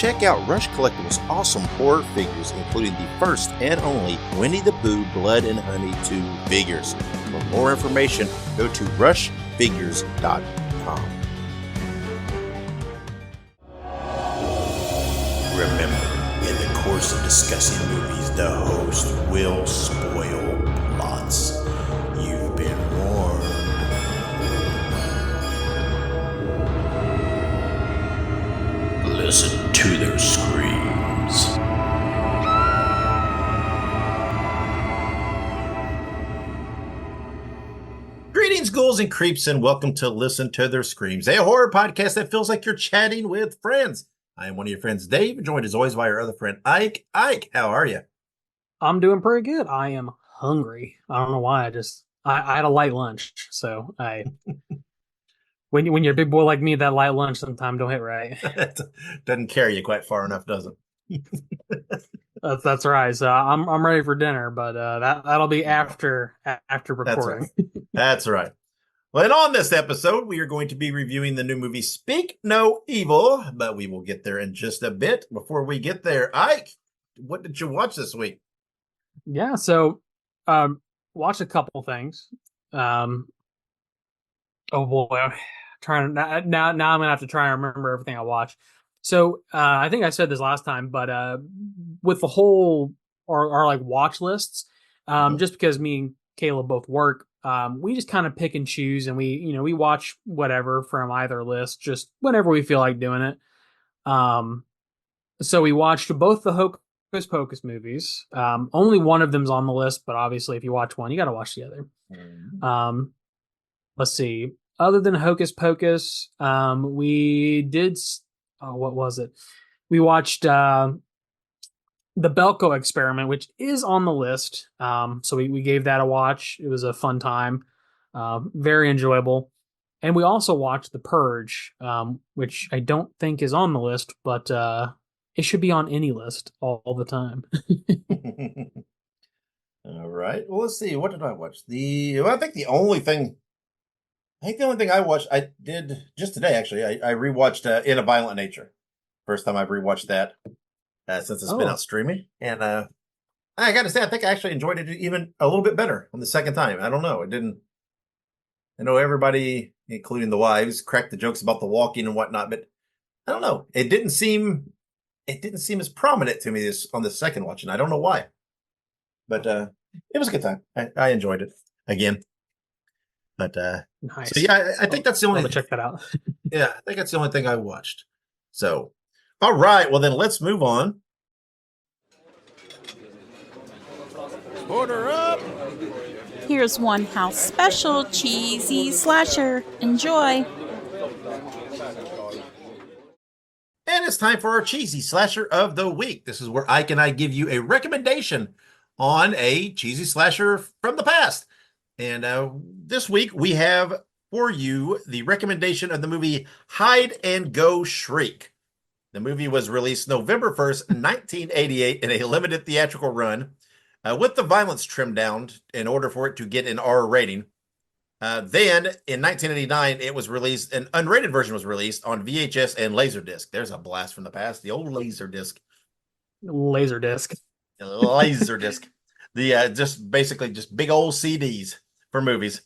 check out Rush Collectibles' awesome horror figures, including the first and only Winnie the Pooh Blood and Honey 2 figures. For more information, go to rushfigures.com. Remember, in the course of discussing movies, the host will spoil plots. You've been warned. Listen to their screams. Greetings, ghouls and creeps, and welcome to Listen to Their Screams, a horror podcast that feels like you're chatting with friends. I am one of your friends, Dave, joined as always by our other friend, Ike. Ike, how are you? I'm doing pretty good. I am hungry. I don't know why. I had a light lunch, so when you're a big boy like me, that light lunch sometimes don't hit right. Doesn't carry you quite far enough, does it? That's right. So I'm ready for dinner, but that'll be after recording. That's right. Well, and on this episode, we are going to be reviewing the new movie Speak No Evil, but we will get there in just a bit. Before we get there, Ike, what did you watch this week? Yeah, so watched a couple things. Oh boy, trying now I'm gonna have to try and remember everything I watched. So I think I said this last time, but with the whole our like watch lists, just because me and Caleb both work. We just kind of pick and choose, and we watch whatever from either list, just whenever we feel like doing it. So we watched both the Hocus Pocus movies. Only one of them's on the list, but obviously if you watch one, you got to watch the other. Let's see. Other than Hocus Pocus, we did. Oh, what was it? We watched the Belko Experiment, which is on the list. So we gave that a watch. It was a fun time. Very enjoyable. And we also watched The Purge, which I don't think is on the list, but it should be on any list all the time. All right. Well, let's see. What did I watch? I think the only thing I watched, I did just today, actually. I rewatched In a Violent Nature. First time I've rewatched that. Since it's been out streaming. And I got to say, I think I actually enjoyed it even a little bit better on the second time. I don't know. I know everybody, including the wives, cracked the jokes about the walking and whatnot, but I don't know. It didn't seem as prominent to me on the second watch, and I don't know why. But it was a good time. I enjoyed it again. But nice. So yeah, I think that's the only. I'll check that out. Yeah, I think that's the only thing I watched. So. All right, well then let's move on. Order up! Here's one house special cheesy slasher. Enjoy. And it's time for our cheesy slasher of the week. This is where Ike and I give you a recommendation on a cheesy slasher from the past. And this week we have for you the recommendation of the movie Hide and Go Shriek. The movie was released November 1st, 1988 in a limited theatrical run with the violence trimmed down in order for it to get an R rating. Then in 1989, it was released, an unrated version was released on VHS and Laserdisc. There's a blast from the past, the old Laserdisc. Laserdisc. Laserdisc. Just basically just big old CDs for movies.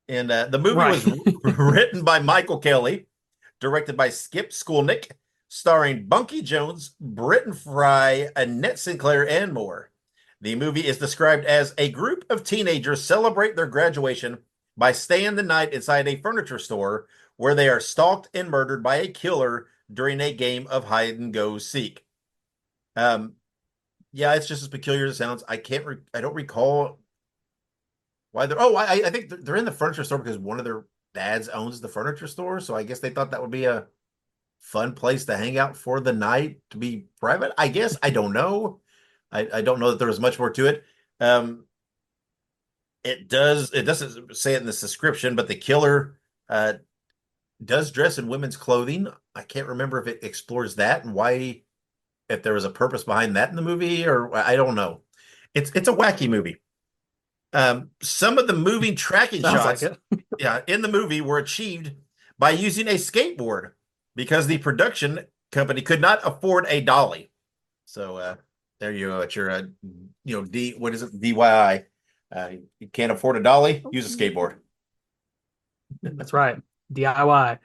And the movie was written by Michael Kelly, directed by Skip Skulnick, starring Bunky Jones, Britton Fry, Annette Sinclair, and more. The movie is described as a group of teenagers celebrate their graduation by staying the night inside a furniture store where they are stalked and murdered by a killer during a game of hide and go seek. Yeah, it's just as peculiar as it sounds. I don't recall why they're. Oh, I think they're in the furniture store because one of their dads owns the furniture store, so I guess they thought that would be a fun place to hang out for the night, to be private, I guess. I don't know. I don't know that there was much more to it. It doesn't say it in this description, but the killer does dress in women's clothing. I can't remember if it explores that and why, if there was a purpose behind that in the movie, or I don't know. It's a wacky movie. Some of the moving tracking shots in the movie were achieved by using a skateboard because the production company could not afford a dolly. So there you go. It's your what is it? DIY. You can't afford a dolly, use a skateboard. That's right. DIY.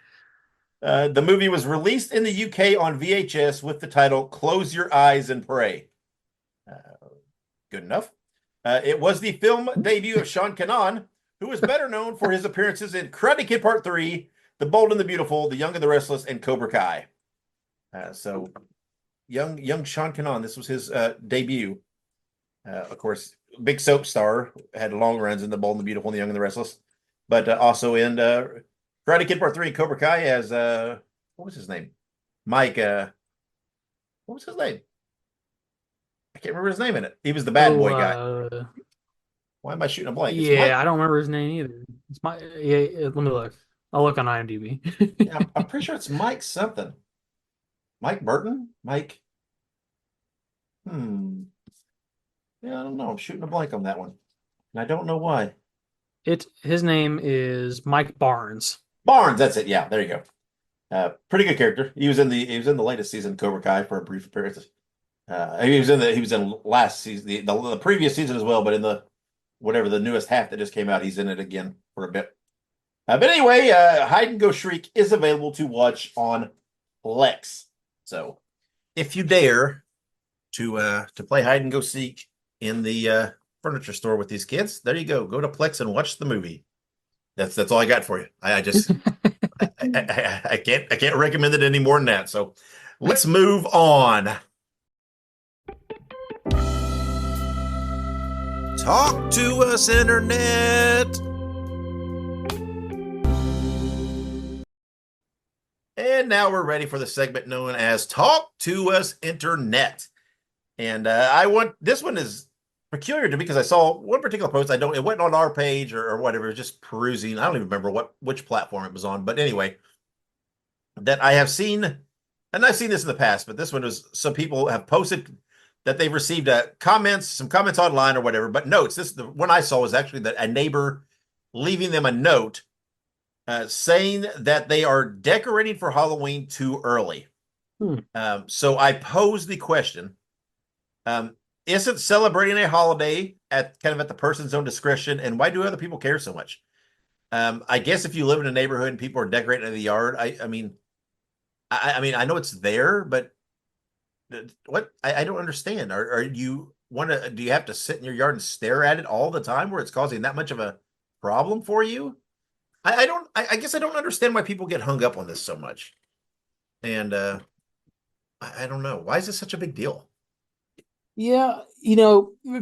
The movie was released in the UK on VHS with the title Close Your Eyes and Pray. Good enough. It was the film debut of Sean Kanan, who is better known for his appearances in Karate Kid Part 3, The Bold and the Beautiful, The Young and the Restless, and Cobra Kai. So young Sean Kanan, this was his debut. Of course, big soap star, had long runs in The Bold and the Beautiful, and The Young and the Restless, but also in Karate Kid Part 3 and Cobra Kai as what was his name? Mike. What was his name? I can't remember his name in it. He was the bad boy guy. Why am I shooting a blank? Yeah, I don't remember his name either. It's my let me look. I'll look on IMDb. Yeah, I'm pretty sure it's Mike something. Mike Burton? Mike. Yeah, I don't know. I'm shooting a blank on that one. And I don't know why. His name is Mike Barnes. Barnes, that's it. Yeah, there you go. Pretty good character. He was in the latest season of Cobra Kai for a brief appearance. He was in last season, the previous season as well, but in the newest half that just came out, he's in it again for a bit. But anyway, Hide and Go Shriek is available to watch on Plex. So if you dare to play hide and go seek in the furniture store with these kids, there you go. Go to Plex and watch the movie. That's all I got for you. I just I can't recommend it any more than that. So let's move on. Talk to us, Internet. And now we're ready for the segment known as Talk to Us, Internet. And this one is peculiar to me because I saw one particular post. It went on our page or whatever, it was just perusing. I don't even remember which platform it was on. But anyway, that I have seen, and I've seen this in the past, but this one was some people have posted that they've received some comments online or whatever, but notes. The one I saw was actually a neighbor leaving them a note saying that they are decorating for Halloween too early. So I posed the question, isn't celebrating a holiday at the person's own discretion, and why do other people care so much? I guess if you live in a neighborhood and people are decorating in the yard, I mean, I know it's there, but what I don't understand. Do you have to sit in your yard and stare at it all the time where it's causing that much of a problem for you? I guess I don't understand why people get hung up on this so much. And I don't know. Why is this such a big deal? Yeah,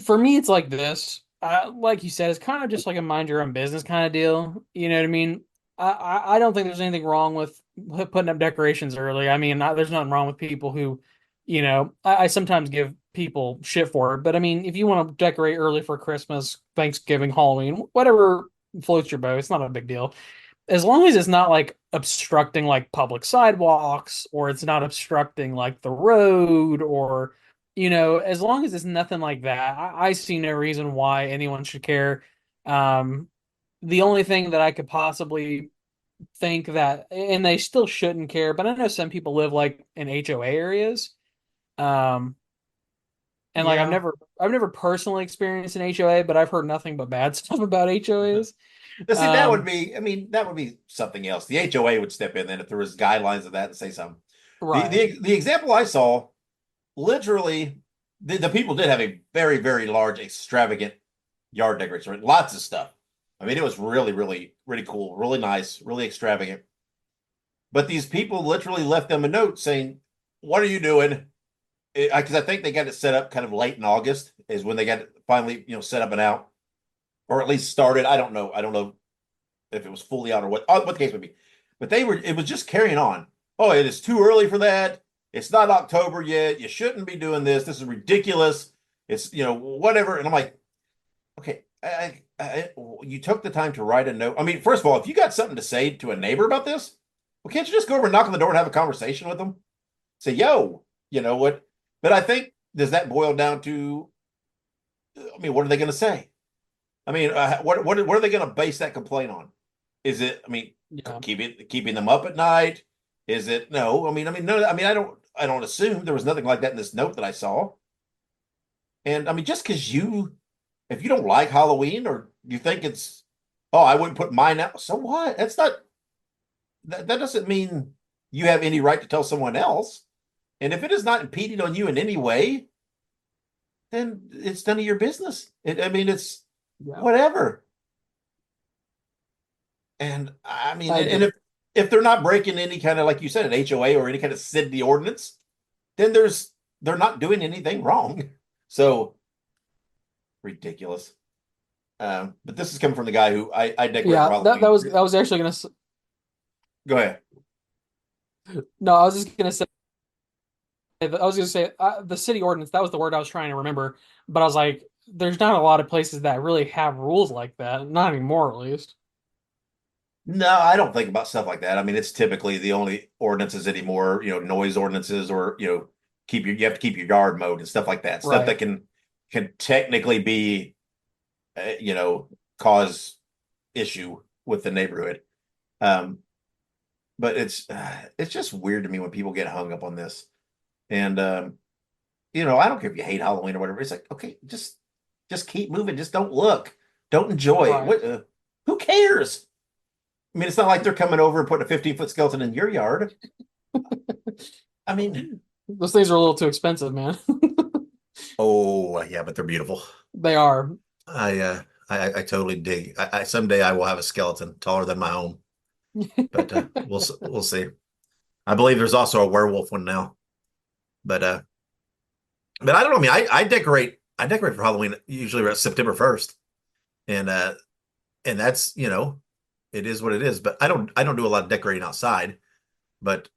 for me, it's like this. Like you said, it's kind of just like a mind your own business kind of deal. You know what I mean? I don't think there's anything wrong with putting up decorations early. I mean, there's nothing wrong with people who, I sometimes give people shit for it. But I mean, if you want to decorate early for Christmas, Thanksgiving, Halloween, whatever floats your boat, it's not a big deal. As long as it's not like obstructing like public sidewalks, or it's not obstructing like the road, or as long as it's nothing like that, I see no reason why anyone should care. The only thing that I could possibly think that, and they still shouldn't care, but I know some people live like in HOA areas. And like Yeah. I've never personally experienced an HOA, but I've heard nothing but bad stuff about HOAs. See, that would be something else. The HOA would step in then if there was guidelines of that and say something. Right. The example I saw, literally, the people did have a very, very large, extravagant yard decoration, right? Lots of stuff. I mean, it was really, really, really cool, really nice, really extravagant. But these people literally left them a note saying, "What are you doing?" Because I think they got it set up kind of late in August is when they got it finally, set up and out, or at least started. I don't know if it was fully out or what the case would be. But it was just carrying on. Oh, it is too early for that. It's not October yet. You shouldn't be doing this. This is ridiculous. It's, whatever. And I'm like, okay, you took the time to write a note. I mean, first of all, if you got something to say to a neighbor about this, well, can't you just go over and knock on the door and have a conversation with them? Say, yo, you know what? But I think, does that boil down to, I mean, what are they going to say? I mean, what are they going to base that complaint on? Is it, I mean, keeping them up at night? Is it, no, no, I mean, I don't, I don't assume there was nothing like that in this note that I saw. And I mean, just because if you don't like Halloween or you think it's, oh, I wouldn't put mine out. So what? That doesn't mean you have any right to tell someone else. And if it is not impeding on you in any way, then it's none of your business. It's whatever. And I mean, and if they're not breaking any kind of, like you said, an HOA or any kind of city ordinance, then they're not doing anything wrong. So ridiculous. But this is coming from the guy who I decorate. Yeah, that was actually gonna. Go ahead. No, I was just gonna say. I was gonna say the city ordinance. That was the word I was trying to remember, but I was like, there's not a lot of places that really have rules like that. Not anymore, at least. No, I don't think about stuff like that. I mean, it's typically the only ordinances anymore, noise ordinances or, you have to keep your yard mowed and stuff like that. Stuff that can technically be, cause issue with the neighborhood. But it's just weird to me when people get hung up on this. And, I don't care if you hate Halloween or whatever. It's like, okay, just keep moving. Just don't look. Don't enjoy it. Who cares? I mean, it's not like they're coming over and putting a 15-foot skeleton in your yard. I mean, those things are a little too expensive, man. Oh, yeah, but they're beautiful. They are. I totally dig. Someday I will have a skeleton taller than my home, but we'll see. I believe there's also a werewolf one now, but I don't know. I mean, I decorate for Halloween usually around September 1st, and that's it is what it is. But I don't do a lot of decorating outside, but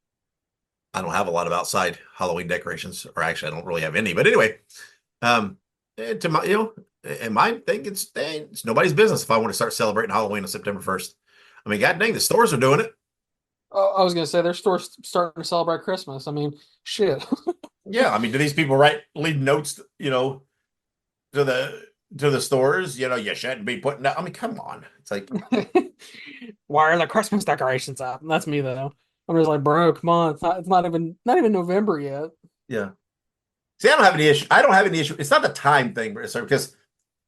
I don't have a lot of outside Halloween decorations, or actually I don't really have any. But anyway, to my in my thing, it's nobody's business if I want to start celebrating Halloween on September 1st. I mean, god dang, the stores are doing it. Oh, I was gonna say their stores starting to celebrate Christmas. I mean, shit. Yeah, I mean, do these people leave notes, to the stores? You shouldn't be putting that. I mean, come on. It's like, why are the Christmas decorations up? That's me though. I'm just like, bro, come on. It's not even November yet. Yeah. See, I don't have any issue. It's not the time thing, because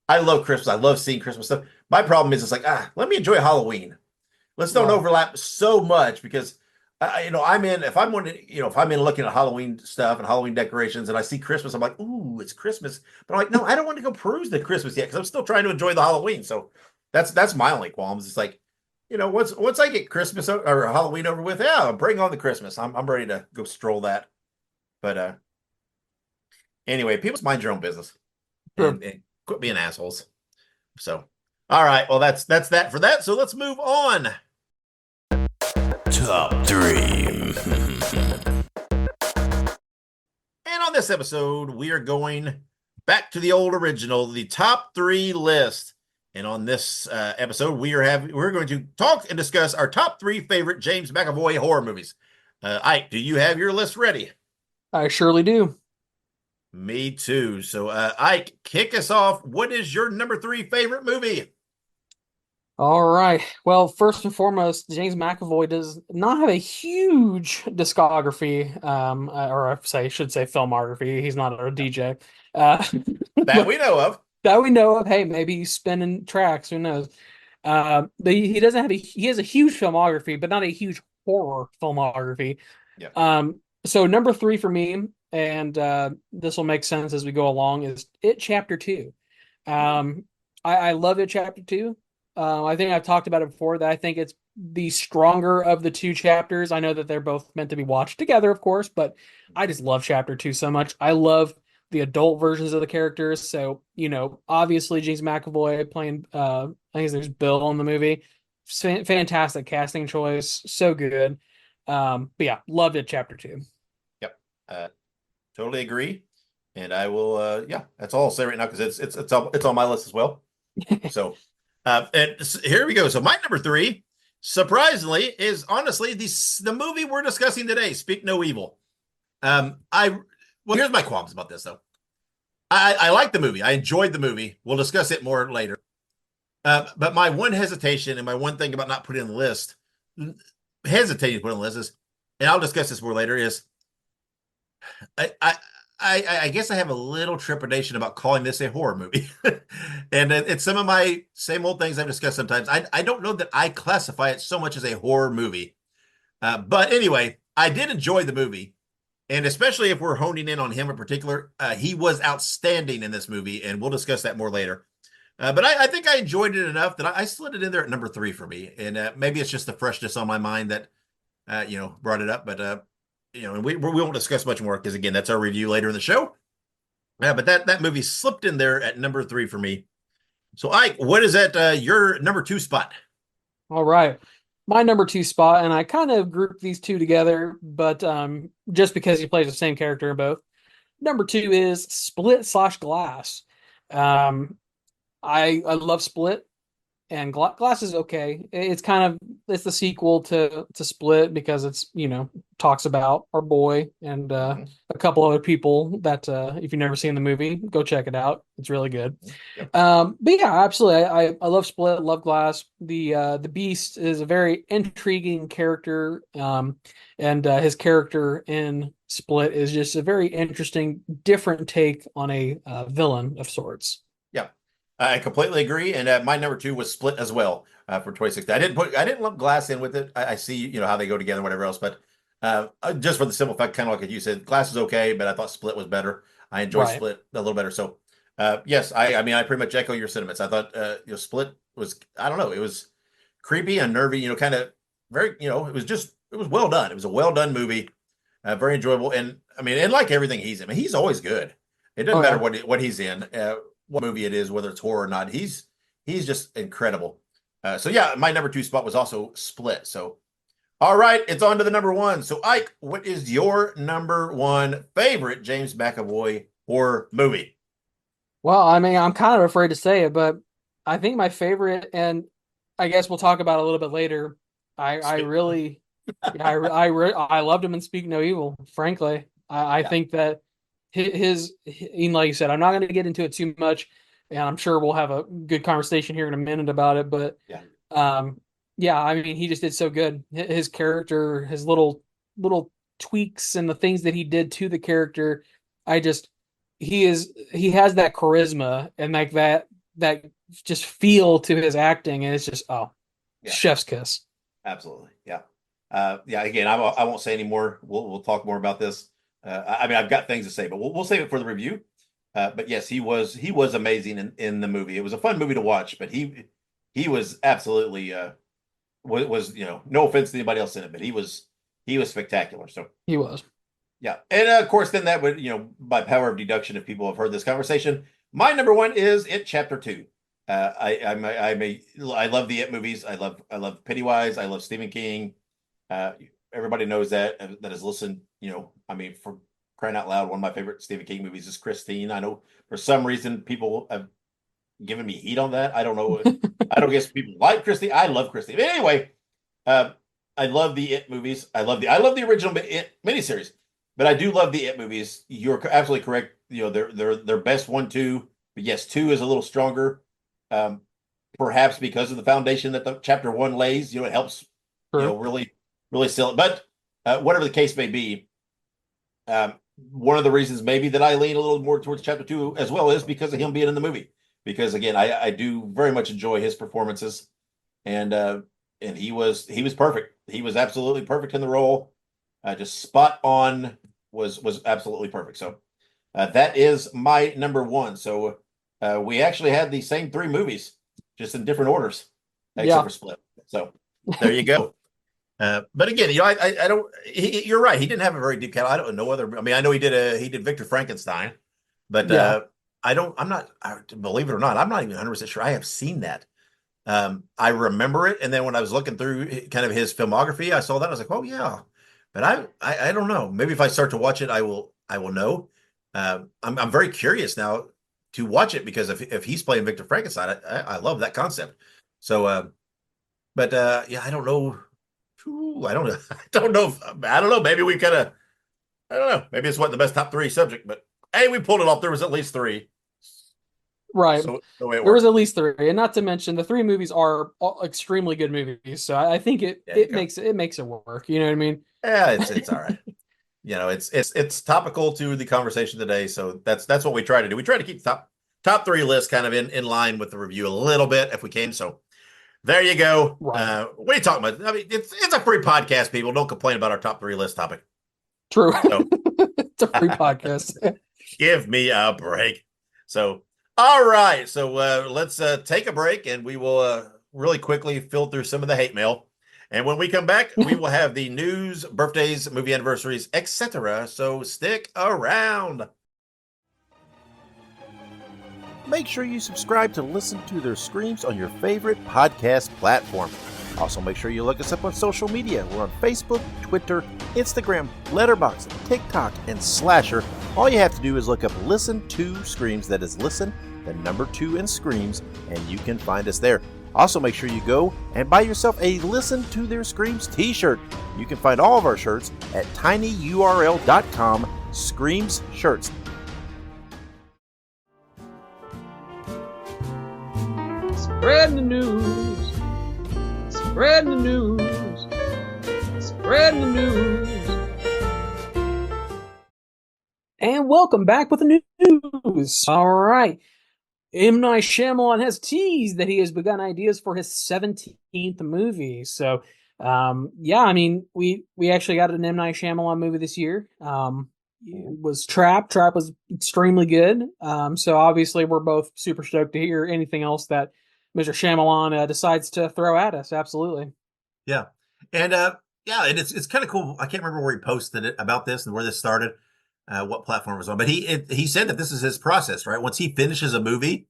I love Christmas. I love seeing Christmas stuff. My problem is it's like, let me enjoy Halloween. Let's don't overlap so much, because I'm in looking at Halloween stuff and Halloween decorations and I see Christmas, I'm like, ooh, it's Christmas. But I'm like, no, I don't want to go peruse the Christmas yet because I'm still trying to enjoy the Halloween. So that's my only qualms. It's like, once I get Christmas or Halloween over with, yeah, bring on the Christmas. I'm ready to go stroll that. But anyway, people just mind your own business and quit being assholes. So, all right, well, that's that for that. So let's move on. Top 3. And on this episode, we are going back to the old original, the top 3 list. And on this episode, we're going to talk and discuss our top 3 favorite James McAvoy horror movies. Ike, do you have your list ready? I surely do. Me too. So, Ike, kick us off. What is your number 3 favorite movie? All right. Well, first and foremost, James McAvoy does not have a huge discography, or I should say filmography. He's not a DJ. That we know of. That we know of. Hey, maybe he's spinning tracks. Who knows? He doesn't have he has a huge filmography, but not a huge horror filmography. Yeah. So number 3 for me, and this will make sense as we go along, is It Chapter 2. I love It Chapter 2. I think I've talked about it before, that I think it's the stronger of the 2 chapters. I know that they're both meant to be watched together, of course, but I just love Chapter 2 so much. I love the adult versions of the characters. So, obviously James McAvoy playing, I think there's Bill in the movie. Fantastic casting choice. So good. But yeah, loved it, Chapter 2. Yep. Totally agree. And I will, that's all I'll say right now, because it's on my list as well. So, and here we go. So my number 3, surprisingly, is honestly the movie we're discussing today, Speak No Evil. Here's my qualms about this, though. I like the movie. I enjoyed the movie. We'll discuss it more later. But my one hesitation and my one thing about not putting it on the list, hesitating to put it on the list is, and I'll discuss this more later, is I, I guess I have a little trepidation about calling this a horror movie. And it's some of my same old things I've discussed sometimes. I don't know that I classify it so much as a horror movie. But anyway, I did enjoy the movie. And especially if we're honing in on him in particular, he was outstanding in this movie. And we'll discuss that more later. But I think I enjoyed it enough that I slid it in there at number 3 for me. And maybe it's just the freshness on my mind that, brought it up. But, and we won't discuss much more because, again, that's our review later in the show. But that movie slipped in there at number 3 for me. So, Ike, what is at your number 2 spot? All right. My number 2 spot, and I kind of grouped these two together, but just because he plays the same character in both. Number 2 is Split/Glass. I love Split, and Glass is okay. It's the sequel to Split because it's talks about our boy and a couple other people that if you've never seen the movie, go check it out. It's really good. Yep. But yeah, absolutely. I love Split, love Glass. The Beast is a very intriguing character, and his character in Split is just a very interesting, different take on a villain of sorts. Yeah, I completely agree. And my number 2 was Split as well for 2016. I didn't lump Glass in with it. I see, how they go together, whatever else. But just for the simple fact, kind of like you said, Glass is okay, but I thought Split was better. I enjoy Right. Split a little better. So yes, I mean, I pretty much echo your sentiments. I thought Split was, I don't know, it was creepy and nervy. Kind of very, it was well done. It was a well done movie, very enjoyable. And I mean, and like everything he's in, I mean, he's always good. It doesn't Oh matter yeah. what he's in. What movie it is, whether it's horror or not. He's just incredible. So yeah, my number 2 spot was also Split. So all right, it's on to the number 1. So Ike, what is your number 1 favorite James McAvoy horror movie? Well, I mean, I'm kind of afraid to say it, but I think my favorite, and I guess we'll talk about it a little bit later. I really, yeah, I loved him in Speak No Evil. Frankly, I Yeah, think that like you said, I'm not going to get into it too much, and I'm sure we'll have a good conversation here in a minute about it. But yeah, um, yeah, I mean, he just did so good. His character, his little tweaks, and the things that he did to the character, I just he has that charisma and like that just feel to his acting, and it's just yeah, chef's kiss. absolutely. Yeah. Yeah, again, I won't say any more. We'll talk more about this. I mean, I've got things to say, but we'll save it for the review. But yes, he was amazing in the movie. It was a fun movie to watch, but he was absolutely was no offense to anybody else in it, but he was spectacular. So He was. yeah, and of course, then that would by power of deduction, if people have heard this conversation, my number 1 is It Chapter 2. I love the It movies. I love Pennywise. I love Stephen King. Uh, Everybody knows that has listened. I mean, for crying out loud, one of my favorite Stephen King movies is Christine. I know for some reason people have given me heat on that. I don't know. I don't guess people like Christine. I love Christine. But anyway, uh, I love the It movies. I love the original It miniseries, but I do love the It movies. You're absolutely correct. They're best 1, 2, but yes, 2 is a little stronger. Um, Perhaps because of the foundation that the chapter 1 lays. It helps. True. Really, really sell it. But whatever the case may be, um, one of the reasons maybe that I lean a little more towards chapter 2 as well is because of him being in the movie. Because again, I do very much enjoy his performances, and he was perfect. He was absolutely perfect in the role. Just spot on. Was absolutely perfect. So that is my number 1. So we actually had the same 3 movies, just in different orders, except Yeah. for Split. So there you go. But again, I don't. You're right. He didn't have a very deep catalog. I don't know other. I mean, I know he did Victor Frankenstein, but Yeah. I don't. I'm not. Believe it or not, I'm not even 100% sure I have seen that. I remember it, and then when I was looking through kind of his filmography, I saw that. I was like, oh yeah, but I don't know. Maybe if I start to watch it, I will know. I'm very curious now to watch it because if he's playing Victor Frankenstein, I love that concept. So, but yeah, I don't know. Ooh, I don't know. I don't know. I don't know. Maybe we kind of. I don't know. Maybe it's what the best top 3 subject, but hey, we pulled it off. There was at least 3, Right. so the way it There was worked. at least 3, and not to mention the 3 movies are all extremely good movies. So I think it There you it go. makes it makes it work. You know what I mean? Yeah, it's all right. it's topical to the conversation today. So that's what we try to do. We try to keep top three lists kind of in line with the review a little bit if we can. So there you go. Right. What are you talking about? I mean, it's a free podcast. People don't complain about our top three list topic. True. So, it's a free podcast. Give me a break. So, all right. So let's take a break, and we will really quickly fill through some of the hate mail. And when we come back, we will have the news, birthdays, movie anniversaries, etc. So stick around. Make sure you subscribe to Listen to Their Screams on your favorite podcast platform. Also, make sure you look us up on social media. We're on Facebook, Twitter, Instagram, Letterboxd, TikTok, and Slasher. All you have to do is look up Listen to Screams. That is Listen, the number 2 and Screams, and you can find us there. Also, make sure you go and buy yourself a Listen to Their Screams t-shirt. You can find all of our shirts at tinyurl.com/Screams Shirts. Spread the news. Spread the news. Spread the news. And welcome back with the news. All right. M. Night Shyamalan has teased that he has begun ideas for his 17th movie. So, yeah, I mean, we actually got an M. Night Shyamalan movie this year. It was Trap. Trap was extremely good. So obviously we're both super stoked to hear anything else that Mr. Shyamalan decides to throw at us. Absolutely. Yeah. And yeah, and it's kind of cool. I can't remember where he posted it about this and where this started. What platform it was on, but he said that this is his process, right? Once he finishes a movie,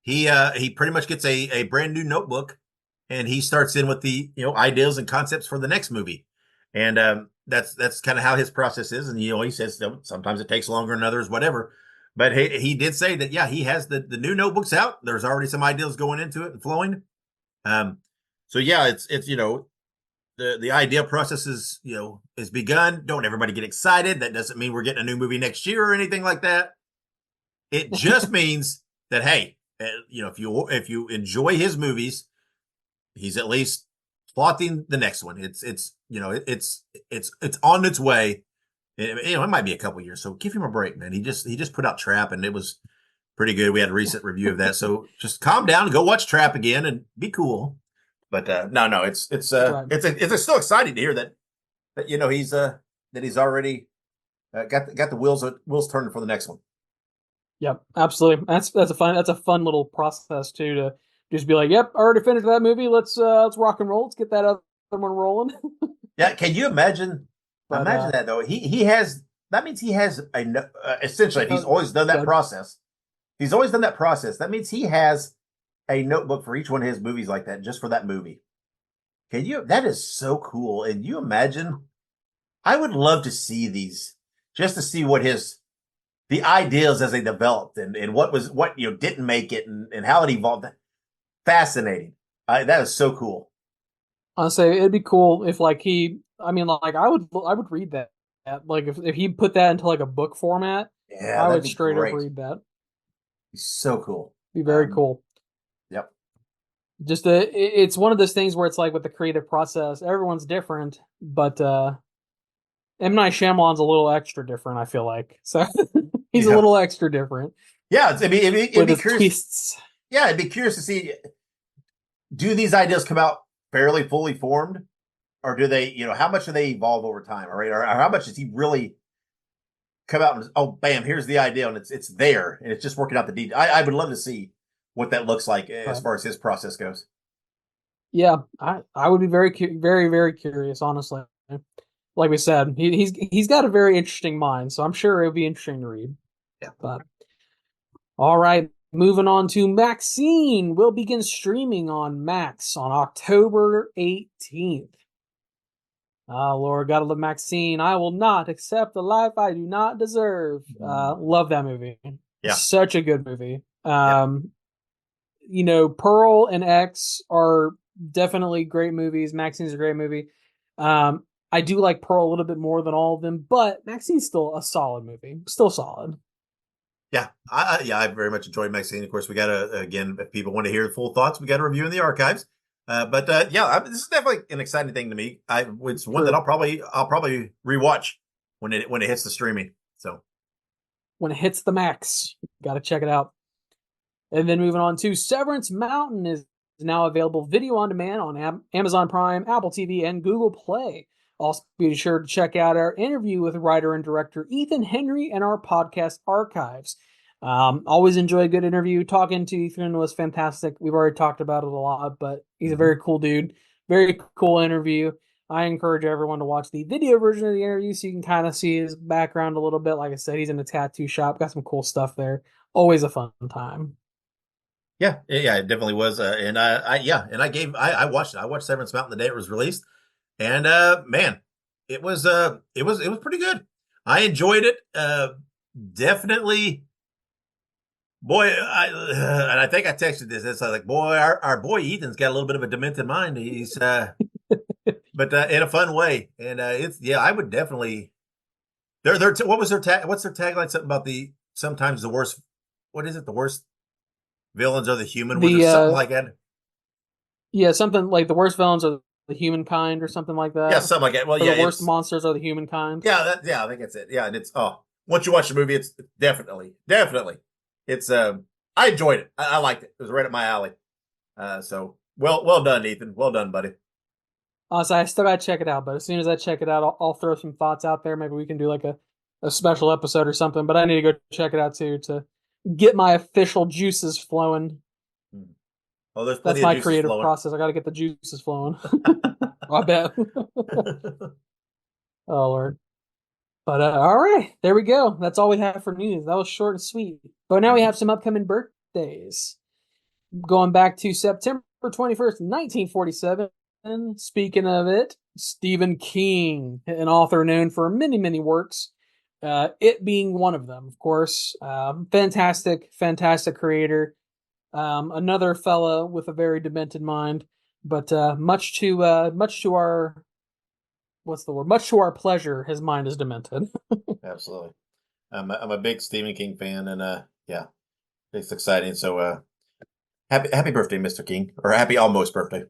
he pretty much gets a brand new notebook, and he starts in with the ideas and concepts for the next movie, and that's kind of how his process is. And he says sometimes it takes longer than others, whatever. But he did say that he has the new notebooks out. There's already some ideas going into it and flowing. So yeah, it's the idea process is begun. Don't everybody get excited. That doesn't mean we're getting a new movie next year or anything like that. It just means that, hey, if you enjoy his movies, he's at least plotting the next one. It's on its way. It might be a couple years, so give him a break, man. He just put out Trap, and it was pretty good. We had a recent review of that, so just calm down, go watch Trap again, and be cool. But no, it's still exciting to hear that he's already got the wheels turning for the next one. Yep, absolutely. That's a fun little process too, to just be like, yep, I already finished that movie. Let's rock and roll. Let's get that other one rolling. Yeah, can you imagine? Imagine that though. That means he has essentially. If he's always done that process. He's always done that process. That means he has a notebook for each one of his movies like that, just for that movie. That is so cool. And you imagine, I would love to see these, just to see what the ideas as they developed and what didn't make it and how it evolved. Fascinating. That is so cool. Honestly, it'd be cool if I would read that. Like if he put that into like a book format, I would straight up read that. It's so cool. Be very cool. Yep. Just it's one of those things where it's like with the creative process, everyone's different, but M. Night Shyamalan's a little extra different, I feel like. So he's a little extra different. Yeah, it'd be curious. Twists. Yeah, I'd be curious to see, do these ideas come out fairly fully formed, or do they, how much do they evolve over time, right? Or how much does he really come out and, oh, bam, here's the idea, and it's there, and it's just working out the detail. I would love to see what that looks like as far as his process goes. Yeah, I would be very, very, very curious, honestly. Like we said, he's got a very interesting mind, so I'm sure it'll be interesting to read. Yeah. But all right, moving on to Maxine will begin streaming on Max on October 18th. Oh, Lord, gotta love Maxine. I will not accept the life I do not deserve. Love that movie. Yeah. Such a good movie. Pearl and X are definitely great movies. Maxine's a great movie. I do like Pearl a little bit more than all of them, but Maxine's still a solid movie. Still solid. Yeah. I very much enjoyed Maxine. Of course, we got to, again, if people want to hear the full thoughts, we got a review in the archives. This is definitely an exciting thing to me. It's one that I'll probably rewatch when it hits the streaming. So when it hits the max, got to check it out. And then moving on to Severance Mountain is now available video on demand on Amazon Prime, Apple TV, and Google Play. Also, be sure to check out our interview with writer and director Ethan Henry and our podcast archives. Always enjoy a good interview. Talking to Ethan was fantastic. We've already talked about it a lot, but he's a very cool dude. Very cool interview. I encourage everyone to watch the video version of the interview so you can kind of see his background a little bit. Like I said, he's in a tattoo shop. Got some cool stuff there. Always a fun time. yeah, it definitely was. And I watched it. I watched Severance Mountain the day it was released, and man, it was pretty good. I enjoyed it. Definitely. Boy, and I think I texted this. It's like, boy, our boy Ethan's got a little bit of a demented mind. He's, but in a fun way. And I would definitely. What was their tag? What's their tagline? Something about sometimes the worst. What is it? The worst villains are the human. Was there something like that? Yeah, something like the worst villains are the humankind, or something like that. Yeah, something like that. Well, or the worst monsters are the humankind. Yeah, I think that's it. Yeah, and it's once you watch the movie, it's definitely. It's I enjoyed it. I liked it. It was right up my alley. So well done, Ethan. Well done, buddy. So I still gotta check it out, but as soon as I check it out, I'll throw some thoughts out there. Maybe we can do like a special episode or something. But I need to go check it out too to get my official juices flowing. Oh, there's that's my creative process. I got to get the juices flowing. I bet. Oh Lord. But all right, there we go. That's all we have for news. That was short and sweet. But now we have some upcoming birthdays. Going back to September 21st, 1947. Speaking of it, Stephen King, an author known for many, many works, it being one of them, of course. Fantastic creator. Another fella with a very demented mind, but much to our much to our pleasure, his mind is demented. Absolutely. I'm a big Stephen King fan, and yeah, it's exciting. So happy birthday, Mr. King, or happy almost birthday.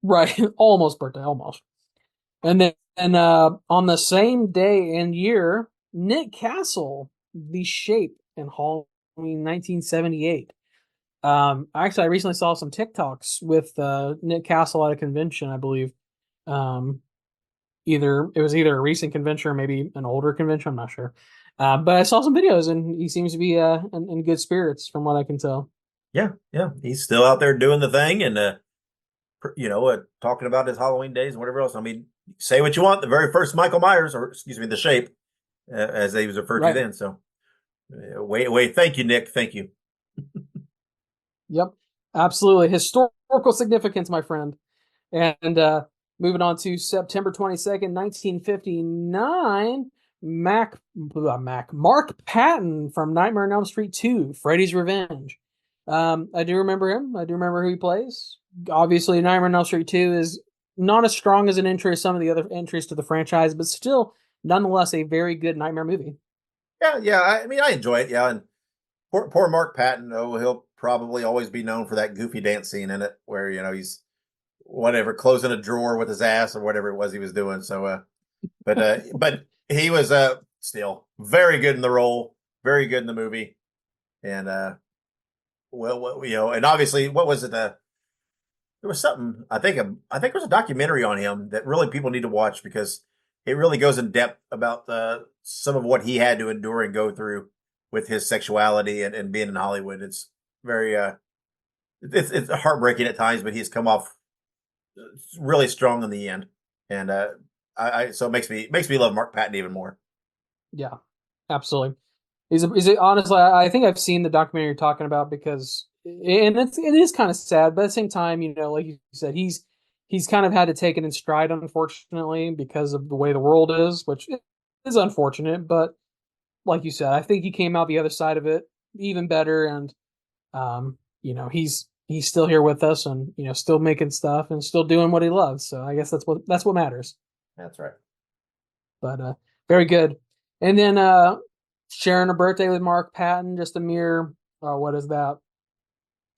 Right, almost birthday, almost. And then on the same day and year, Nick Castle, The Shape in Halloween 1978. Actually, I recently saw some TikToks with Nick Castle at a convention, I believe. It was either a recent convention or maybe an older convention. I'm not sure. But I saw some videos, and he seems to be in good spirits, from what I can tell. Yeah, he's still out there doing the thing, and talking about his Halloween days and whatever else. I mean, say what you want. The very first Michael Myers, or excuse me, The Shape, as he was referred to then. So, wait, thank you, Nick. Thank you. Yep, absolutely. Historical significance, my friend. And moving on to September 22nd, 1959, Mark Patton from Nightmare on Elm Street 2, Freddy's Revenge. I do remember him. I do remember who he plays. Obviously, Nightmare on Elm Street 2 is not as strong as an entry as some of the other entries to the franchise, but still, nonetheless, a very good Nightmare movie. Yeah. I mean, I enjoy it. Yeah, and poor Mark Patton. Oh, he'll probably always be known for that goofy dance scene in it, where he's whatever closing a drawer with his ass or whatever it was he was doing. So, but he was still very good in the role, very good in the movie, and and obviously, what was it? There was something I think there was a documentary on him that really people need to watch, because it really goes in depth about some of what he had to endure and go through with his sexuality and being in Hollywood. It's very it's heartbreaking at times, but he's come off really strong in the end, and so it makes me love Mark Patton even more. Yeah, absolutely. Honestly, I think I've seen the documentary you're talking about, because it is kind of sad, but at the same time, like you said, he's kind of had to take it in stride, unfortunately, because of the way the world is, which is unfortunate. But like you said, I think he came out the other side of it even better, and he's still here with us, and still making stuff and still doing what he loves. So I guess that's what matters. That's right. But very good. And then sharing a birthday with Mark Patton, just a mere what is that?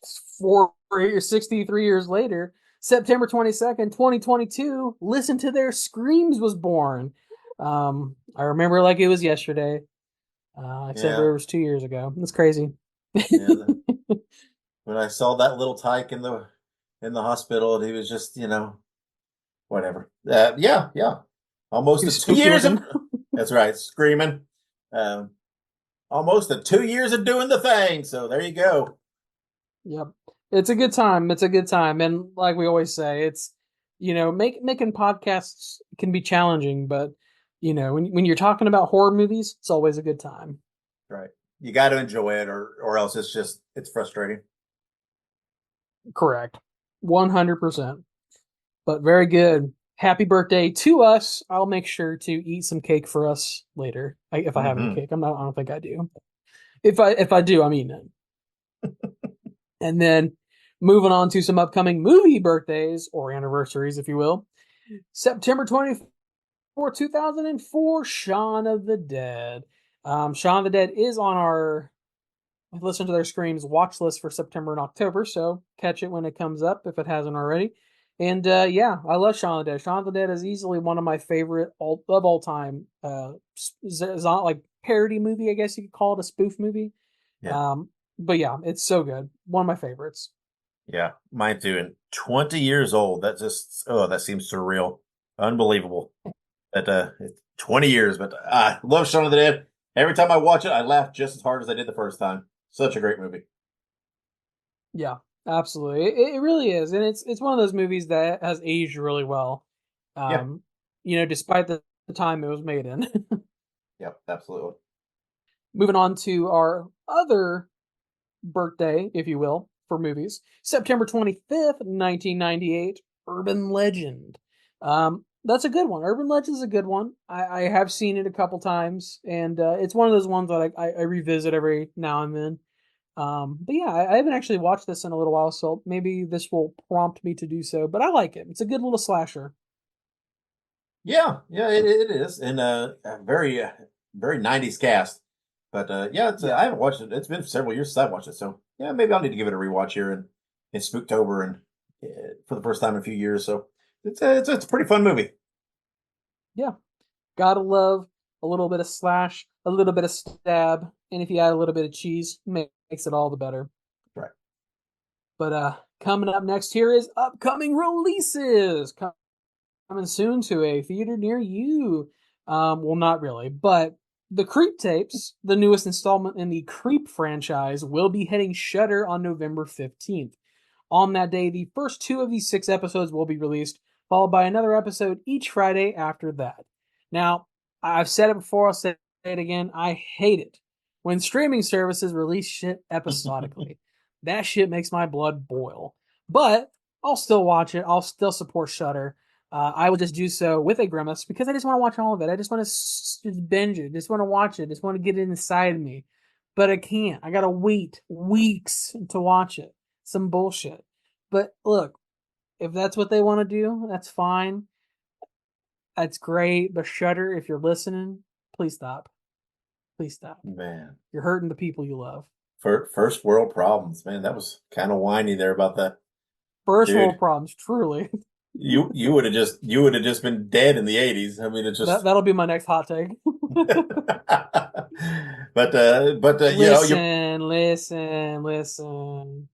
63 years later, September 22nd, 2022, Listen to Their Screams was born. I remember like it was yesterday, except for Yeah, it was 2 years ago. It's crazy. yeah. When I saw that little tyke in the hospital, and he was just, whatever. Yeah, yeah. He Almost was a two spooky years of looking. that's right, screaming. Um, almost a 2 years of doing the thing. So there you go. Yep. It's a good time. It's a good time. And like we always say, it's, making podcasts can be challenging, but when you're talking about horror movies, it's always a good time. Right. You got to enjoy it, or else it's frustrating. Correct. 100%. But very good. Happy birthday to us. I'll make sure to eat some cake for us later. If I have any Hmm. cake. I don't think I do. If I do, I'm eating it. And then moving on to some upcoming movie birthdays or anniversaries, if you will. September 24th, 2004, Shaun of the Dead. Shaun of the Dead is on our Listen to Their Screams watch list for September and October, so catch it when it comes up if it hasn't already. And yeah, I love Shaun of the Dead. Shaun of the Dead is easily one of my favorite of all time. It's not like parody movie, I guess you could call it a spoof movie. Yeah. Um, but yeah, it's so good. One of my favorites. Yeah. Mine too. And 20 years old. That seems surreal. Unbelievable. That it's 20 years, but I love Shaun of the Dead. Every time I watch it, I laugh just as hard as I did the first time. Such a great movie. Yeah, absolutely. It really is, and it's one of those movies that has aged really well. Yeah. Um, despite the time it was made in. Yep. Absolutely. Moving on to our other birthday, if you will, for movies. September 25th, 1998, Urban Legend. That's a good one. Urban Legend is a good one. I have seen it a couple times, and it's one of those ones that I revisit every now and then. But yeah, I haven't actually watched this in a little while, so maybe this will prompt me to do so. But I like it. It's a good little slasher. Yeah. Yeah. It is, and a very 90s cast. But yeah, Yeah. I haven't watched it. It's been several years since I watched it, so yeah, maybe I'll need to give it a rewatch here in Spooktober and for the first time in a few years. So it's a pretty fun movie. Yeah. Gotta love a little bit of slash, a little bit of stab, and if you add a little bit of cheese, makes it all the better. Right. But coming up next here is upcoming releases coming soon to a theater near you. Well, not really, but the Creep tapes, the newest installment in the Creep franchise, will be hitting Shudder on November 15th. On that day, the first two of these 6 episodes will be released, followed by another episode each Friday after that. Now, I've said it before, I'll say it again. I hate it when streaming services release shit episodically. That shit makes my blood boil. But I'll still watch it. I'll still support Shudder. I will just do so with a grimace because I just want to watch all of it. I just want to just binge it. Just want to watch it. Just want to get it inside of me. But I can't. I gotta wait weeks to watch it. Some bullshit. But look, if that's what they want to do, that's fine. That's great. But Shudder, if you're listening, please stop. Please stop. Man, You're hurting the people you love. first world problems, man. That was kind of whiny there about that, First world dude. problems, truly. You would have just been dead in the 80s. I mean, it just. That'll be my next hot take. But you're. Listen.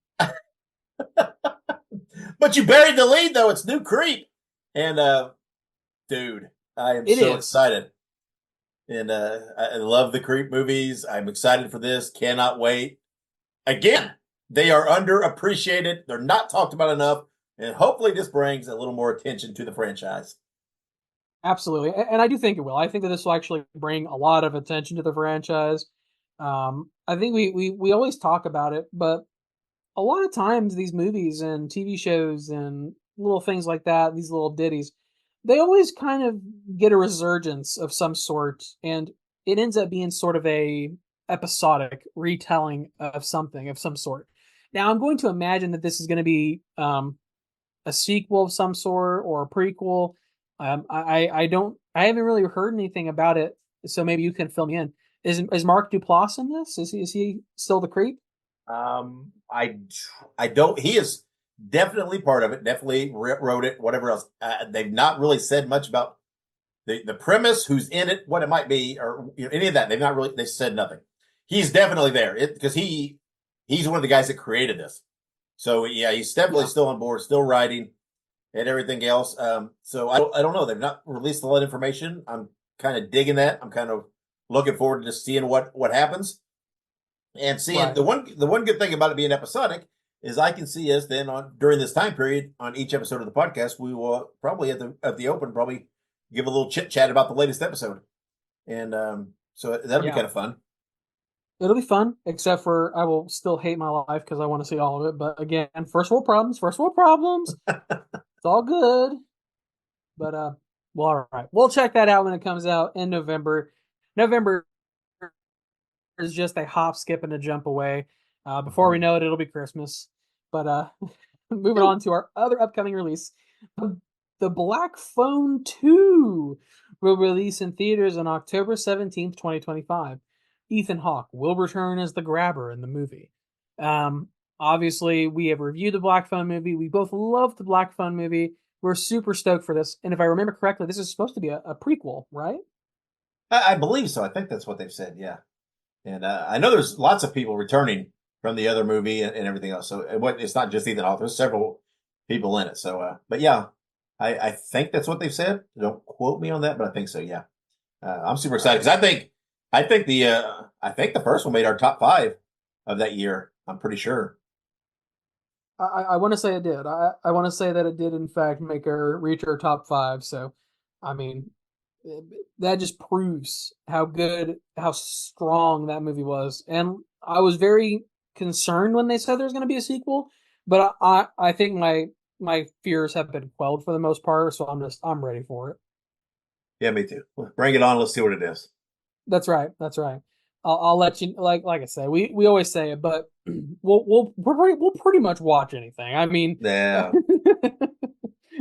But you buried the lead though. It's new Creep, and dude, I am It so is. excited. And I love the Creep movies. I'm excited for this. Cannot wait. Again, they are underappreciated. They're not talked about enough. And hopefully this brings a little more attention to the franchise. Absolutely. And I do think it will. I think that this will actually bring a lot of attention to the franchise. I think we always talk about it, but a lot of times these movies and TV shows and little things like that, these little ditties, they always kind of get a resurgence of some sort, and it ends up being sort of a episodic retelling of something of some sort. Now, I'm going to imagine that this is going to be a sequel of some sort or a prequel. I haven't really heard anything about it, so maybe you can fill me in. Is Mark Duplass in this? Is he still the creep? I don't. He is definitely part of it. Definitely wrote it. Whatever else. They've not really said much about the premise, who's in it, what it might be, or any of that. They've not really. They said nothing. He's definitely there because he's one of the guys that created this. So yeah, he's definitely still on board, still writing, and everything else. So I don't know. They've not released a lot of information. I'm kind of digging that. I'm kind of looking forward to just seeing what happens, and seeing the one good thing about it being episodic is I can see us then during this time period on each episode of the podcast. We will probably at the open probably give a little chit chat about the latest episode, and so that'll be kind of fun. It'll be fun, except for I will still hate my life because I want to see all of it. But again, first world problems. It's all good. But well, all right. We'll check that out when it comes out in November. November is just a hop, skip, and a jump away. Before we know it, it'll be Christmas. But moving on to our other upcoming release, The Black Phone 2 will release in theaters on October 17th, 2025. Ethan Hawke will return as the grabber in the movie. Obviously, we have reviewed the Black Phone movie. We both loved the Black Phone movie. We're super stoked for this. And if I remember correctly, this is supposed to be a prequel, right? I believe so. I think that's what they've said, yeah. And I know there's lots of people returning from the other movie and everything else. So it's not just Ethan Hawke. There's several people in it. So, but yeah, I think that's what they've said. Don't quote me on that, but I think so, yeah. I'm super excited because I think the first one made our top 5 of that year. I'm pretty sure. I want to say it did. I want to say that it did, in fact, reach our top 5. So, I mean, that just proves how strong that movie was. And I was very concerned when they said there was going to be a sequel, but I think my fears have been quelled for the most part. So I'm ready for it. Yeah, me too. Bring it on. Let's see what it is. That's right. I'll let you, like I say, we always say it, but we'll pretty much watch anything. I mean, yeah.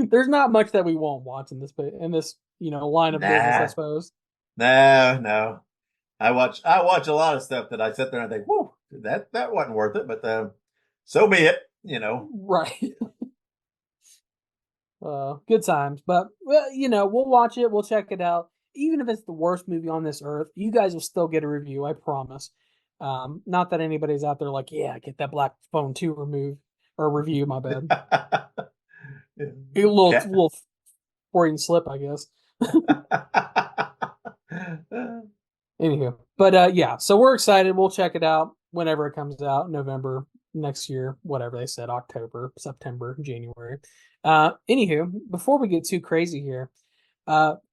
There's not much that we won't watch in this line of business, I suppose. No. I watch a lot of stuff that I sit there and think, whoa, that wasn't worth it, but so be it, Right. Good times, but we'll watch it, we'll check it out. Even if it's the worst movie on this earth, you guys will still get a review, I promise. Not that anybody's out there like, yeah, get that Black Phone 2 review, my bad. A little Freudian slip, I guess. Anywho, but yeah, so we're excited. We'll check it out whenever it comes out, November next year, whatever they said, October, September, January. Anywho, before we get too crazy here,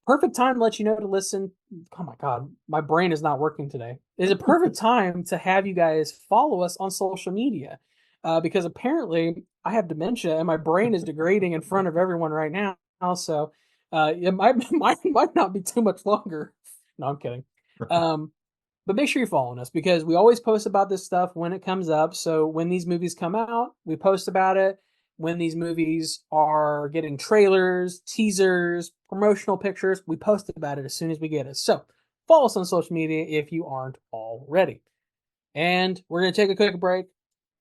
perfect time to let you know to listen. Oh my God, my brain is not working today. It's a perfect time to have you guys follow us on social media. Because apparently I have dementia and my brain is degrading in front of everyone right now. So it might not be too much longer. No, I'm kidding. But make sure you're following us because we always post about this stuff when it comes up. So when these movies come out, we post about it. When these movies are getting trailers, teasers, promotional pictures, we post about it as soon as we get it. So follow us on social media if you aren't already. And we're going to take a quick break.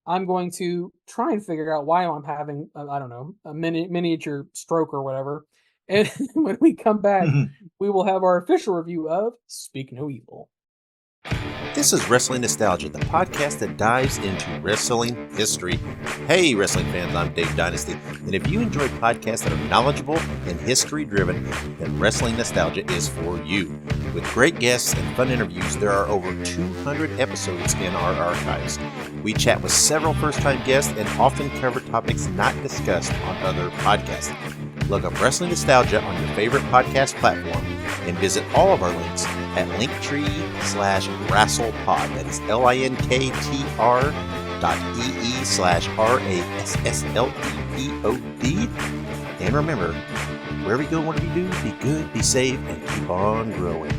I'm going to try and figure out why I'm having, a miniature stroke or whatever. And when we come back, we will have our official review of Speak No Evil. This is Wrestling Nostalgia, the podcast that dives into wrestling history. Hey, wrestling fans, I'm Dave Dynasty, and if you enjoy podcasts that are knowledgeable and history-driven, then Wrestling Nostalgia is for you. With great guests and fun interviews, there are over 200 episodes in our archives. We chat with several first-time guests and often cover topics not discussed on other podcasts. Look up Wrestling Nostalgia on your favorite podcast platform and visit all of our links at linktr.ee/rasselpod. That is linktr.ee/RASSLEPOD. And remember, wherever you go, whatever you do, be good, be safe, and keep on growing.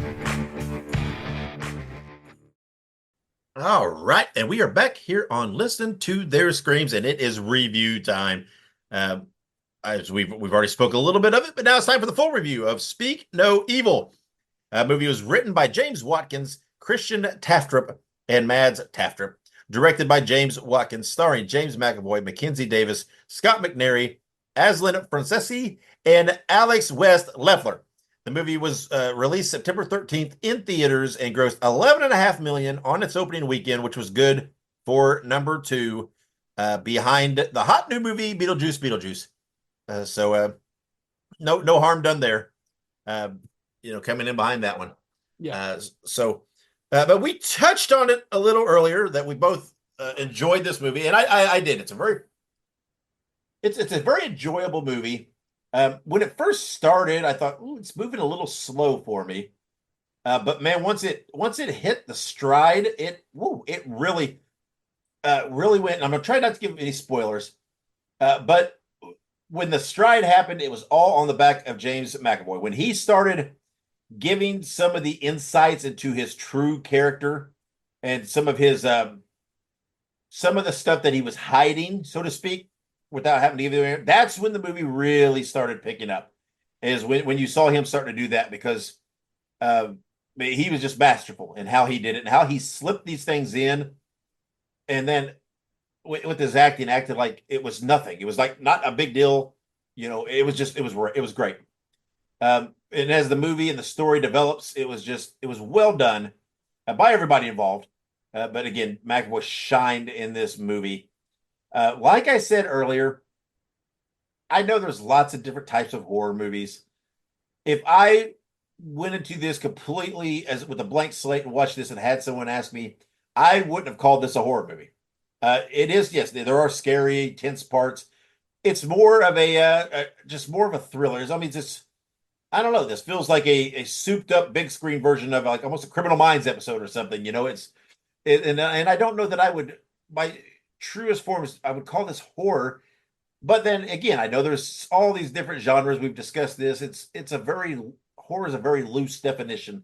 All right, and we are back here on Listen to Their Screams, and it is review time. As we've already spoken a little bit of it, but now it's time for the full review of Speak No Evil. The movie was written by James Watkins, Christian Taftrup, and Mads Taftrup. Directed by James Watkins, starring James McAvoy, Mackenzie Davis, Scott McNairy, Aslan Francesi, and Alex West Leffler. The movie was released September 13th in theaters and grossed 11.5 million on its opening weekend, which was good for number 2, behind the hot new movie Beetlejuice. So no harm done there. Coming in behind that one. Yeah. But we touched on it a little earlier that we both enjoyed this movie, and I did. It's a very enjoyable movie. When it first started, I thought, "Ooh, it's moving a little slow for me." But man, once it hit the stride, it really went. And I'm gonna try not to give any spoilers, but when the stride happened, it was all on the back of James McAvoy. When he started giving some of the insights into his true character and some of the stuff that he was hiding, so to speak, without having to give it, that's when the movie really started picking up. Is when you saw him starting to do that, because he was just masterful in how he did it and how he slipped these things in, and then with his acting, acted like it was nothing. It was like not a big deal. It was great. And as the movie and the story develops, it was well done by everybody involved. But again, McAvoy shined in this movie. Like I said earlier, I know there's lots of different types of horror movies. If I went into this completely as with a blank slate and watched this and had someone ask me, I wouldn't have called this a horror movie. It is, yes, there are scary, tense parts. It's more of just more of a thriller. I mean, I don't know. This feels like a souped up big screen version of like almost a Criminal Minds episode or something. And I don't know that I would, my truest forms, I would call this horror. But then again, I know there's all these different genres. We've discussed this. Horror is a very loose definition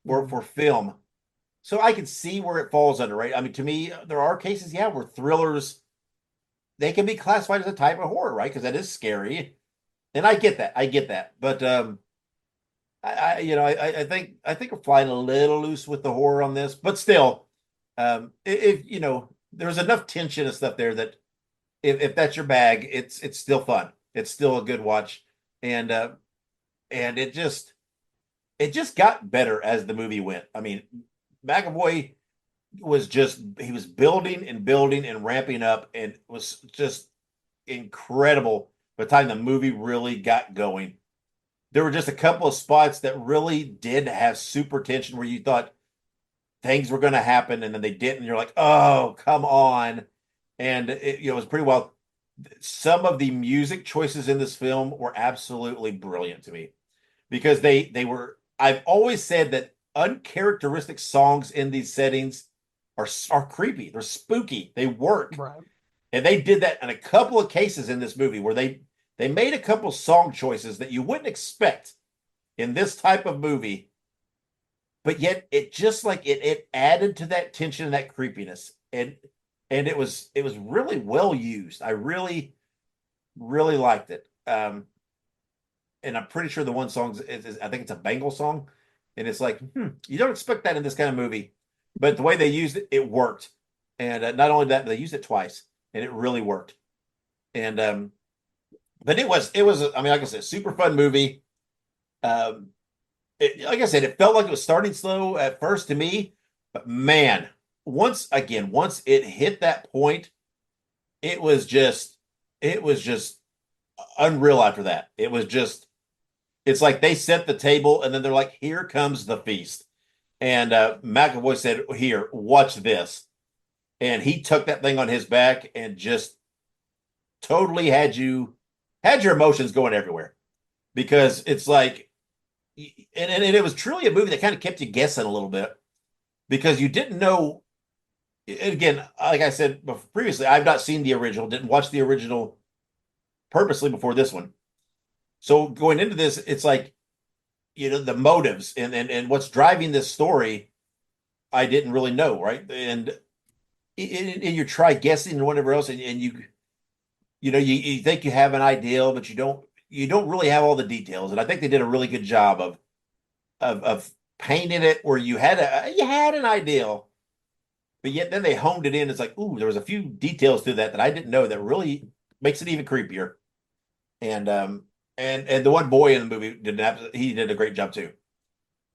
for film. So I can see where it falls under, right? I mean, to me, there are cases, where thrillers, they can be classified as a type of horror, right? Because that is scary. And I get that. But I think we're flying a little loose with the horror on this, but still, if there's enough tension and stuff there that if that's your bag, it's still fun. It's still a good watch, and it just got better as the movie went. I mean, McAvoy he was building and building and ramping up, and was just incredible by the time the movie really got going. There were just a couple of spots that really did have super tension where you thought things were going to happen and then they didn't. And you're like, oh, come on. And it was pretty well. Some of the music choices in this film were absolutely brilliant to me, because they were, I've always said that uncharacteristic songs in these settings are creepy. They're spooky. They work. Right. And they did that in a couple of cases in this movie where they made a couple song choices that you wouldn't expect in this type of movie, but yet it just like it added to that tension and that creepiness, and it was really well used. I really liked it. And I'm pretty sure the one song is I think it's a Bengal song, and it's like you don't expect that in this kind of movie, but the way they used it, it worked. And not only that, they used it twice, and it really worked. And but it was, I mean, like I said, super fun movie. Like I said, it felt like it was starting slow at first to me, but man, once it hit that point, it was just unreal after that. It's like they set the table and then they're like, here comes the feast. And McAvoy said, here, watch this. And he took that thing on his back and just totally had your emotions going everywhere, because it's like, and it was truly a movie that kind of kept you guessing a little bit, because you didn't know. Again, like I said previously, I've not seen the original, didn't watch the original purposely before this one. So going into this, it's like, the motives and what's driving this story, I didn't really know, right? And you try guessing and whatever else, and you think you have an ideal, but you don't really have all the details. And I think they did a really good job of painting it where you had an ideal, but yet then they honed it in. It's like, ooh, there was a few details to that I didn't know that really makes it even creepier. And and the one boy in the movie he did a great job too.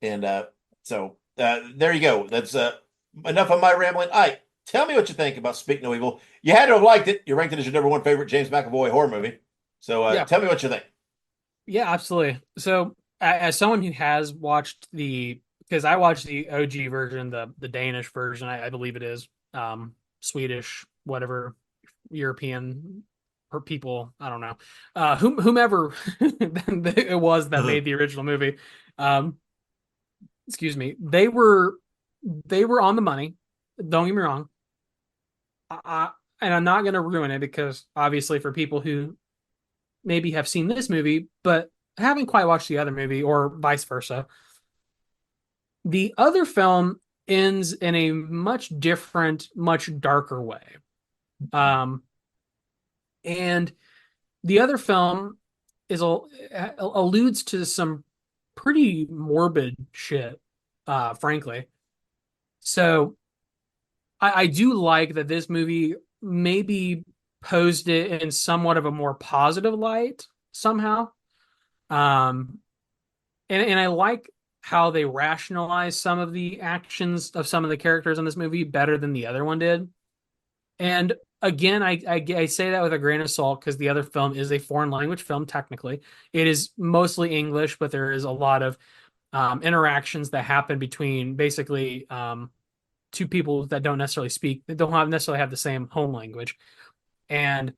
And so there you go. That's enough of my rambling. Ike, tell me what you think about Speak No Evil. You had to have liked it. You ranked it as your number one favorite James McAvoy horror movie. So Yeah. tell me what you think. Yeah, absolutely. So, as someone who has watched because I watched the OG version, the Danish version, I believe it is, Swedish, whatever, European or people, I don't know, whomever it was that made the original movie. Excuse me, they were on the money. Don't get me wrong. And I'm not going to ruin it because obviously for people who maybe have seen this movie, but haven't quite watched the other movie or vice versa. The other film ends in a much different, much darker way. And the other film alludes to some pretty morbid shit, frankly. So I do like that this movie maybe posed it in somewhat of a more positive light somehow. And I like how they rationalize some of the actions of some of the characters in this movie better than the other one did. And again, I say that with a grain of salt because the other film is a foreign language film. Technically, it is mostly English, but there is a lot of interactions that happen between basically two people that don't necessarily have the same home language. And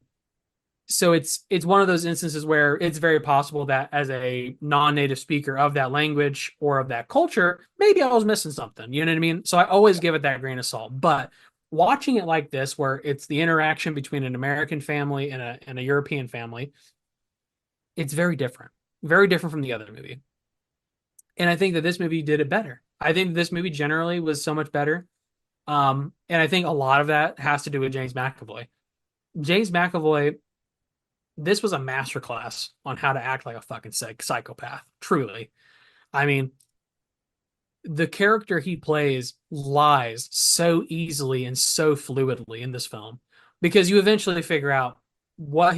so it's one of those instances where it's very possible that as a non-native speaker of that language or of that culture, maybe I was missing something. You know what I mean? So I always give it that grain of salt. But watching it like this, where it's the interaction between an American family and a European family, it's very different from the other movie. And I think that this movie did it better. I think this movie generally was so much better. And I think a lot of that has to do with James McAvoy. James McAvoy, this was a masterclass on how to act like a fucking psychopath. Truly. I mean, the character he plays lies so easily and so fluidly in this film because you eventually figure out what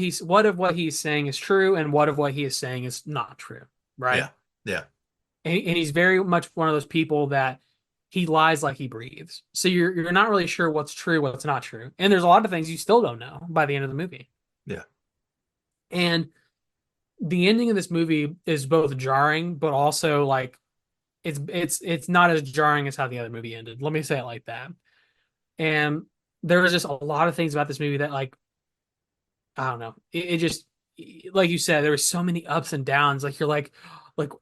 of what he's saying is true and what of what he is saying is not true. Right. Yeah. And he's very much one of those people that he lies like he breathes. So you're not really sure what's true, what's not true. And there's a lot of things you still don't know by the end of the movie. Yeah. And the ending of this movie is both jarring, but also like it's not as jarring as how the other movie ended. Let me say it like that. And there was just a lot of things about this movie that like I don't know. It just like you said, there were so many ups and downs. Like you're like,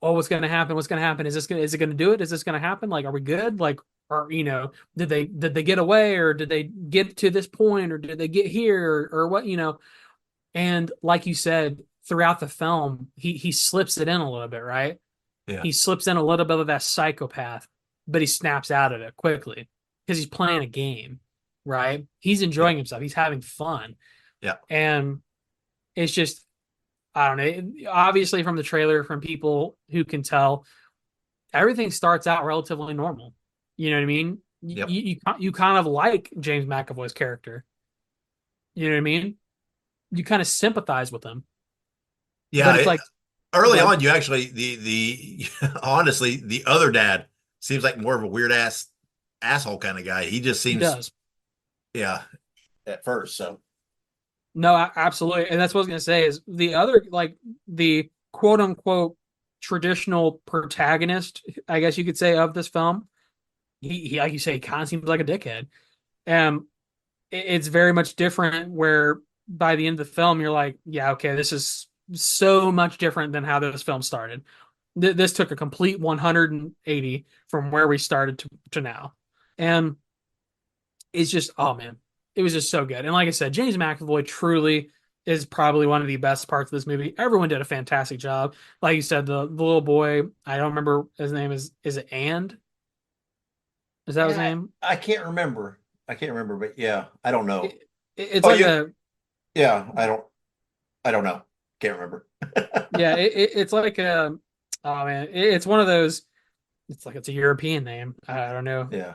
oh, what's gonna happen? What's gonna happen? Is it gonna do it? Is this gonna happen? Like, are we good? Like, or did they get away or did they get to this point or did they get here or what, And like you said, throughout the film, he slips it in a little bit, right? Yeah. He slips in a little bit of that psychopath, but he snaps out of it quickly because he's playing a game, right? He's enjoying himself. He's having fun. Yeah. And it's just, I don't know. Obviously, from the trailer, from people who can tell, everything starts out relatively normal. You know what I mean? Yep. You kind of like James McAvoy's character. You know what I mean? You kind of sympathize with him. Yeah, but it's like early on, you actually the honestly the other dad seems like more of a weird asshole kind of guy. He just seems does. Yeah, at first. So no, absolutely, and that's what I was gonna say is the other like the quote unquote traditional protagonist, I guess you could say, of this film. He like you say, kind of seems like a dickhead. It's very much different. Where by the end of the film, you're like, yeah, okay, this is so much different than how this film started. This took a complete 180 from where we started to now. And it's just, oh man, it was just so good. And like I said, James McAvoy truly is probably one of the best parts of this movie. Everyone did a fantastic job. Like you said, the little boy, I don't remember his name, is it And? Is that his name? I can't remember. But yeah, I don't know. It's yeah, I don't know. Can't remember. Yeah, it's like oh man, it's one of those. It's like it's a European name. I don't know. Yeah,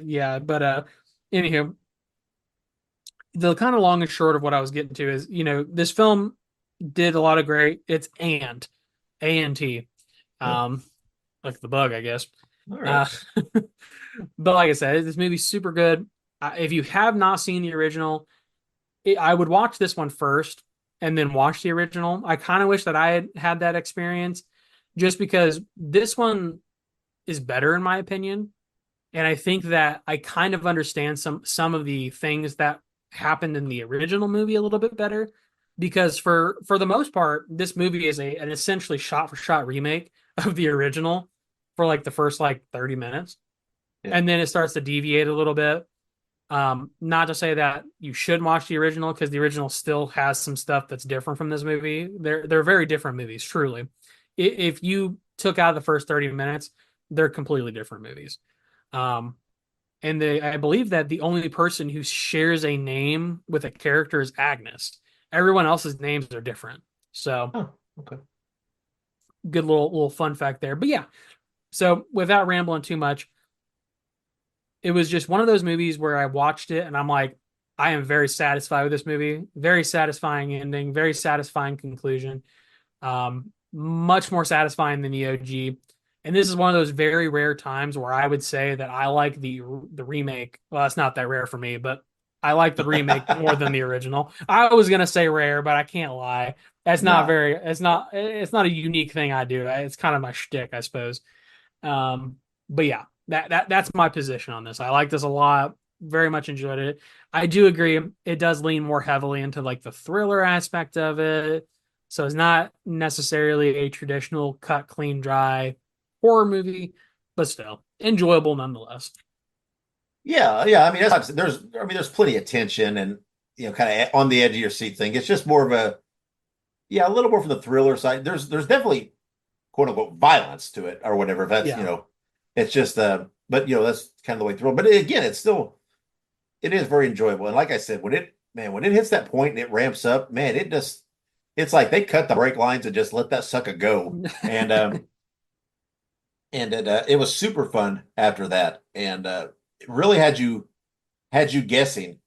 yeah, but anywho, the kind of long and short of what I was getting to is, this film did a lot of great. It's A-N-T, like the bug, I guess. All right. But like I said, this movie's super good. If you have not seen the original, I would watch this one first and then watch the original. I kind of wish that I had that experience, just because this one is better in my opinion. And I think that I kind of understand some of the things that happened in the original movie a little bit better, because for the most part, this movie is an essentially shot for shot remake of the original for like the first like 30 minutes. Yeah. And then it starts to deviate a little bit. Not to say that you should watch the original, because the original still has some stuff that's different from this movie. They're very different movies, truly. If you took out the first 30 minutes, they're completely different movies. Um, and I believe that the only person who shares a name with a character is Agnes. Everyone else's names are different. So, Oh, okay. good little fun fact there. But yeah, so without rambling too much, it was just one of those movies where I watched it and I'm like, I am very satisfied with this movie. Very satisfying ending, very satisfying conclusion. Much more satisfying than the OG. And this is one of those very rare times where I would say that I like the remake. Well, it's not that rare for me, but I like the remake more than the original. I was gonna say rare, but I can't lie. That's not No. very. It's not a unique thing I do. It's kind of my shtick, I suppose. But yeah, that's my position on this. I like this a lot. Very much enjoyed it. I do agree. It does lean more heavily into like the thriller aspect of it. So it's not necessarily a traditional cut, clean, dry horror movie, but still enjoyable nonetheless. Yeah, yeah. I mean, there's plenty of tension and kind of on the edge of your seat thing. It's just more of a little more from the thriller side. There's definitely quote unquote violence to it or whatever. If that's Yeah. it's just but that's kind of the way through. But again, it is very enjoyable. And like I said, when it hits that point and it ramps up, man, it's like they cut the brake lines and just let that sucker go. And it was super fun after that, and it really had you guessing.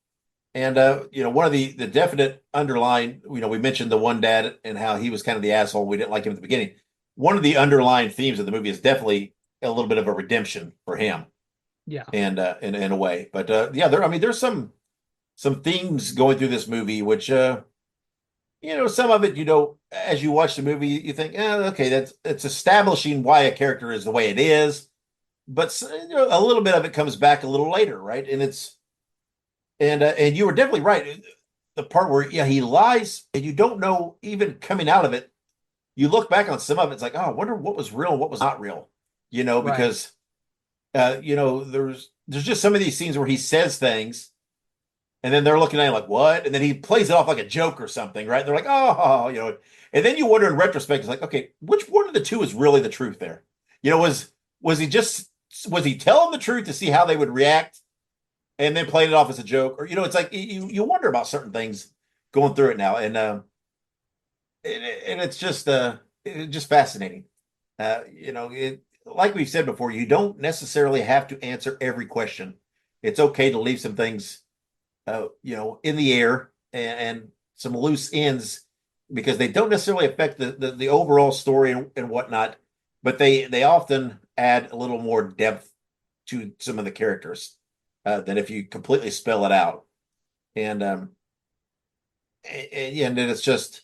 And one of the definite underlying, we mentioned the one dad and how he was kind of the asshole. We didn't like him at the beginning. One of the underlying themes of the movie is definitely a little bit of a redemption for him, Yeah. and in a way. But there's some themes going through this movie, which some of it, as you watch the movie, you think, okay, it's establishing why a character is the way it is, but a little bit of it comes back a little later, right? And you were definitely right. The part where he lies and you don't know, even coming out of it, you look back on some of it, it's like, oh, I wonder what was real and what was not real, Right. because there's just some of these scenes where he says things and then they're looking at him like, what? And then he plays it off like a joke or something, right? They're like, oh, and then you wonder in retrospect, it's like, okay, which one of the two is really the truth there? Was he telling the truth to see how they would react and then playing it off as a joke? Or, it's like you wonder about certain things going through it now. And it's just fascinating. Like we've said before, you don't necessarily have to answer every question. It's okay to leave some things in the air and some loose ends, because they don't necessarily affect the overall story and whatnot, but they often add a little more depth to some of the characters than if you completely spell it out. And then it's just,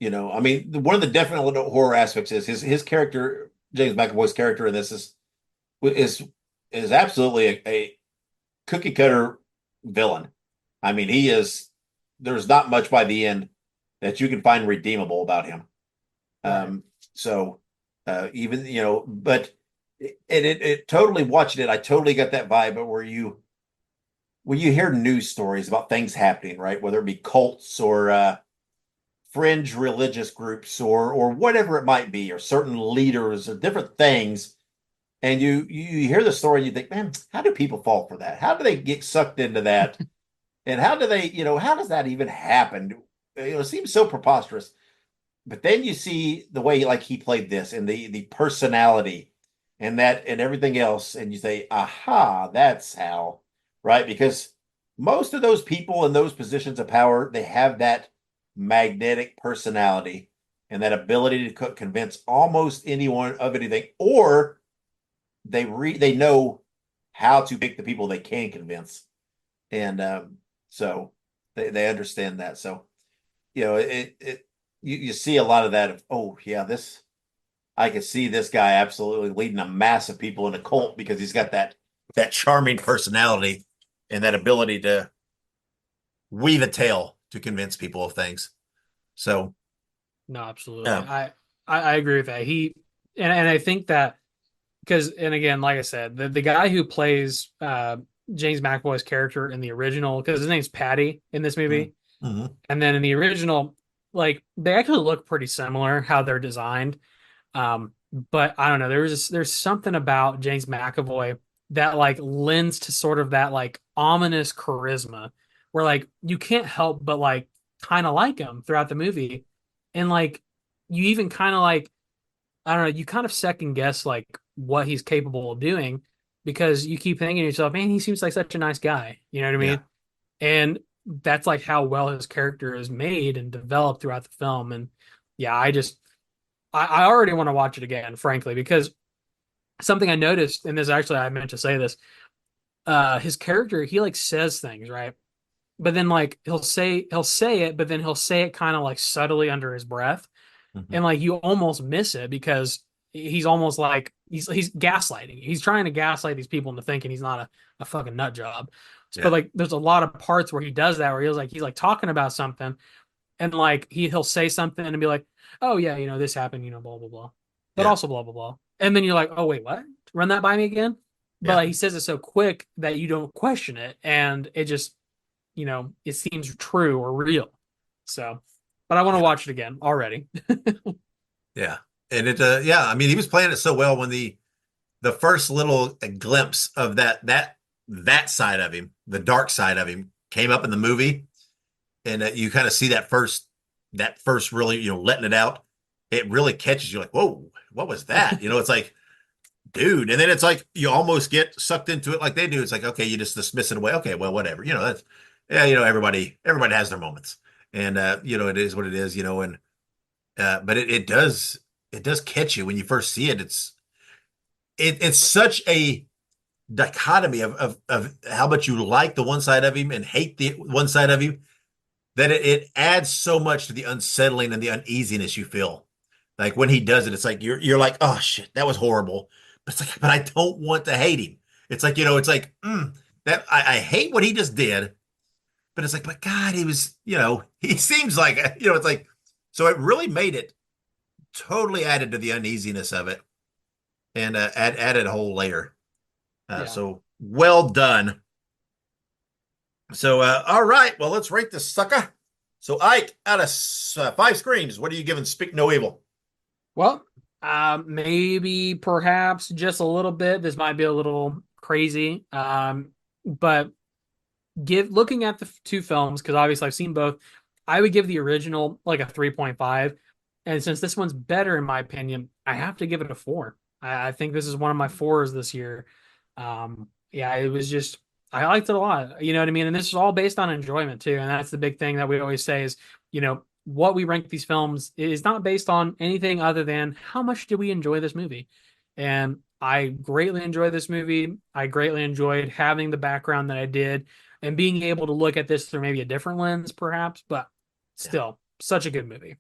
I mean, one of the definite horror aspects is his character, James McAvoy's character in this is absolutely a cookie cutter villain. I mean, there's not much by the end that you can find redeemable about him. Right. So even, but it totally watching it, I totally got that vibe where when you hear news stories about things happening, right? Whether it be cults or fringe religious groups or whatever it might be, or certain leaders or different things. And you hear the story and you think, man, how do people fall for that? How do they get sucked into that? And how do they, how does that even happen? It seems so preposterous. But then you see the way like he played this and the personality and that and everything else, and you say, aha, that's how, right? Because most of those people in those positions of power, they have that magnetic personality and that ability to convince almost anyone of anything, or they know how to pick the people they can convince, and so they understand that. So you see a lot of that of, oh yeah, this I could see this guy absolutely leading a mass of people in a cult because he's got that charming personality and that ability to weave a tale to convince people of things. So No, absolutely. I agree with that. And I think that because, and again, like I said, the guy who plays James McAvoy's character in the original, because his name's Patty in this movie, mm-hmm. and then in the original, like they actually look pretty similar how they're designed. But I don't know, there's something about James McAvoy that like lends to sort of that like ominous charisma where like you can't help but like kind of like him throughout the movie. And like you even kind of like, I don't know, you kind of second guess like what he's capable of doing because you keep thinking to yourself, man, he seems like such a nice guy. You know what I mean? And that's like how well his character is made and developed throughout the film. And yeah, I already want to watch it again, frankly, because something I noticed, and this actually I meant to say this, his character, he like says things, right? But then like he'll say it, but then he'll say it kind of like subtly under his breath. Mm-hmm. And like you almost miss it because he's almost like he's gaslighting. He's trying to gaslight these people into thinking he's not a fucking nut job. Yeah. But like there's a lot of parts where he does that where he's like talking about something and like he'll say something and be like, oh yeah, this happened, blah blah blah. But also blah blah blah. And then you're like, oh wait, what? Run that by me again? But like, he says it so quick that you don't question it, and it just it seems true or real. So but I want to watch it again already. Yeah. And I mean, he was playing it so well when the first little glimpse of that side of him, the dark side of him, came up in the movie, and you kind of see that first really, letting it out. It really catches you like, whoa, what was that? It's like, dude. And then it's like you almost get sucked into it like they do. It's like, okay, you just dismiss it away. Okay, well, whatever. That's everybody has their moments, and it is what it is. And but it does catch you when you first see it. It's such a dichotomy of how much you like the one side of him and hate the one side of him, that it adds so much to the unsettling and the uneasiness you feel. Like when he does it, it's like you're like, oh shit, that was horrible. But it's like, but I don't want to hate him. It's like, it's like that I hate what he just did, but it's like, but God, he was, he seems like, it's like, so it really made it totally added to the uneasiness of it, and added a whole layer. So well done. So all right, well, let's rate this sucker. So Ike, out of 5 screams, what are you giving Speak No Evil? Well, maybe perhaps just a little bit. This might be a little crazy, but looking at the 2 films, because obviously I've seen both, I would give the original like a 3.5. And since this one's better, in my opinion, I have to give it a 4. I think this is one of my 4s this year. Yeah, it was just, I liked it a lot. You know what I mean? And this is all based on enjoyment too. And that's the big thing that we always say is, what we rank these films is not based on anything other than how much did we enjoy this movie. And I greatly enjoyed this movie. I greatly enjoyed having the background that I did and being able to look at this through maybe a different lens, perhaps, but still such a good movie.